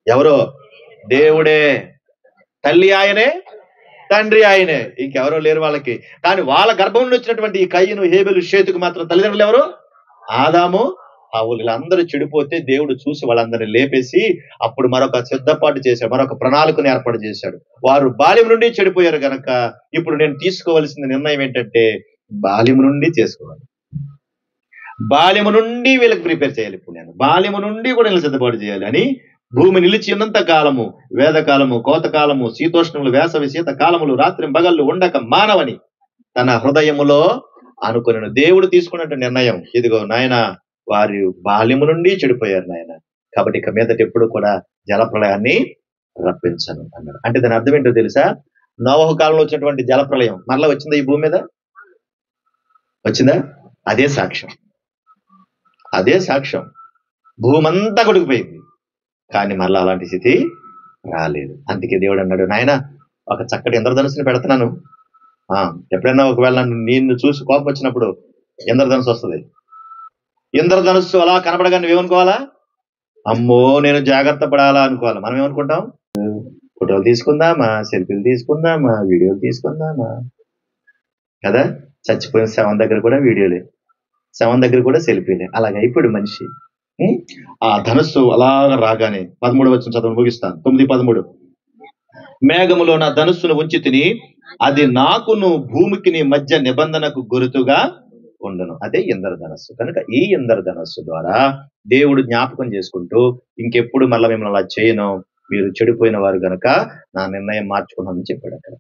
ఎవరో? దేవుడే. తల్లి ఆయనే, తండ్రి ఆయనే, ఇంకెవరో లేరు వాళ్ళకి. కానీ వాళ్ళ గర్భం నుండి వచ్చినటువంటి ఈ కయ్యను, హేబెలు, షేతుకు మాత్రం తల్లిదండ్రులు ఎవరు? ఆదాము, హవ్వలు. వీళ్ళందరూ చెడిపోతే దేవుడు చూసి వాళ్ళందరినీ లేపేసి అప్పుడు మరొక సిద్ధపాటు చేశాడు, మరొక ప్రణాళికను ఏర్పాటు చేశాడు. వారు బాల్యం నుండి చెడిపోయారు గనక ఇప్పుడు నేను తీసుకోవలసిన నిర్ణయం ఏంటంటే, బాల్యం నుండి చేసుకోవాలి. బాల్యము నుండి వీళ్ళకి ప్రిపేర్ చేయాలి. ఇప్పుడు నేను బాల్యము నుండి కూడా వీళ్ళని సిద్ధపాటు చేయాలి అని భూమి నిలిచి ఉన్నంత కాలము, వేదకాలము, కోతకాలము, శీతోష్ణములు, వేసవి, శీతకాలములు, రాత్రి పగళ్ళు ఉండక మానవని తన హృదయములో అనుకున్నాను. దేవుడు తీసుకున్న నిర్ణయం ఇదిగో నాయన, వారి బాల్యము నుండి చెడిపోయారు నాయన, కాబట్టి ఇక మీదట ఎప్పుడు కూడా జలప్రళయాన్ని రప్పించను అన్నాడు. అంటే దాని అర్థం ఏంటో తెలుసా? నోవహు కాలంలో వచ్చినటువంటి జలప్రళయం మరలా వచ్చిందా ఈ భూమి మీద? వచ్చిందా? అదే సాక్ష్యం, అదే సాక్ష్యం. భూమంతా కొడుకుపోయింది, కానీ మరలా అలాంటి స్థితి రాలేదు. అందుకే దేవుడు అన్నాడు, నాయన ఒక చక్కటి ఇంద్రధనుస్సుని పెడుతున్నాను, ఎప్పుడైనా ఒకవేళ నిన్ను చూసి కోపం వచ్చినప్పుడు ఇంద్రధనుస్సు వస్తుంది. ఇంద్రధనుస్సు అలా కనపడగా నువ్వేమనుకోవాలా? అమ్మో నేను జాగ్రత్త పడాలా అనుకోవాలి. మనం ఏమనుకుంటాం? ఫోటోలు తీసుకుందామా, సెల్ఫీలు తీసుకుందామా, వీడియోలు తీసుకుందామా కదా. చచ్చిపోయిన శవం దగ్గర కూడా వీడియోలే, శవం దగ్గర కూడా సెల్ఫీలే. అలాగే అయిపోయాడు మనిషి. ఆ ధనుస్సు అలాగా రాగానే 13వ వచనం చదువు ముగిస్తాను. 9:13. మేఘములో నా ధనుస్సును ఉంచి తిని, అది నాకును భూమికి నీ మధ్య నిబంధనకు గుర్తుగా ఉండను. అదే ఇంద్రధనస్సు. కనుక ఈ ఇంద్రధనస్సు ద్వారా దేవుడు జ్ఞాపకం చేసుకుంటూ, ఇంకెప్పుడు మళ్ళీ మిమ్మల్ని అలా చేయను, మీరు చెడిపోయిన వారు గనక నా నిర్ణయం మార్చుకున్నామని చెప్పాడు అక్కడ.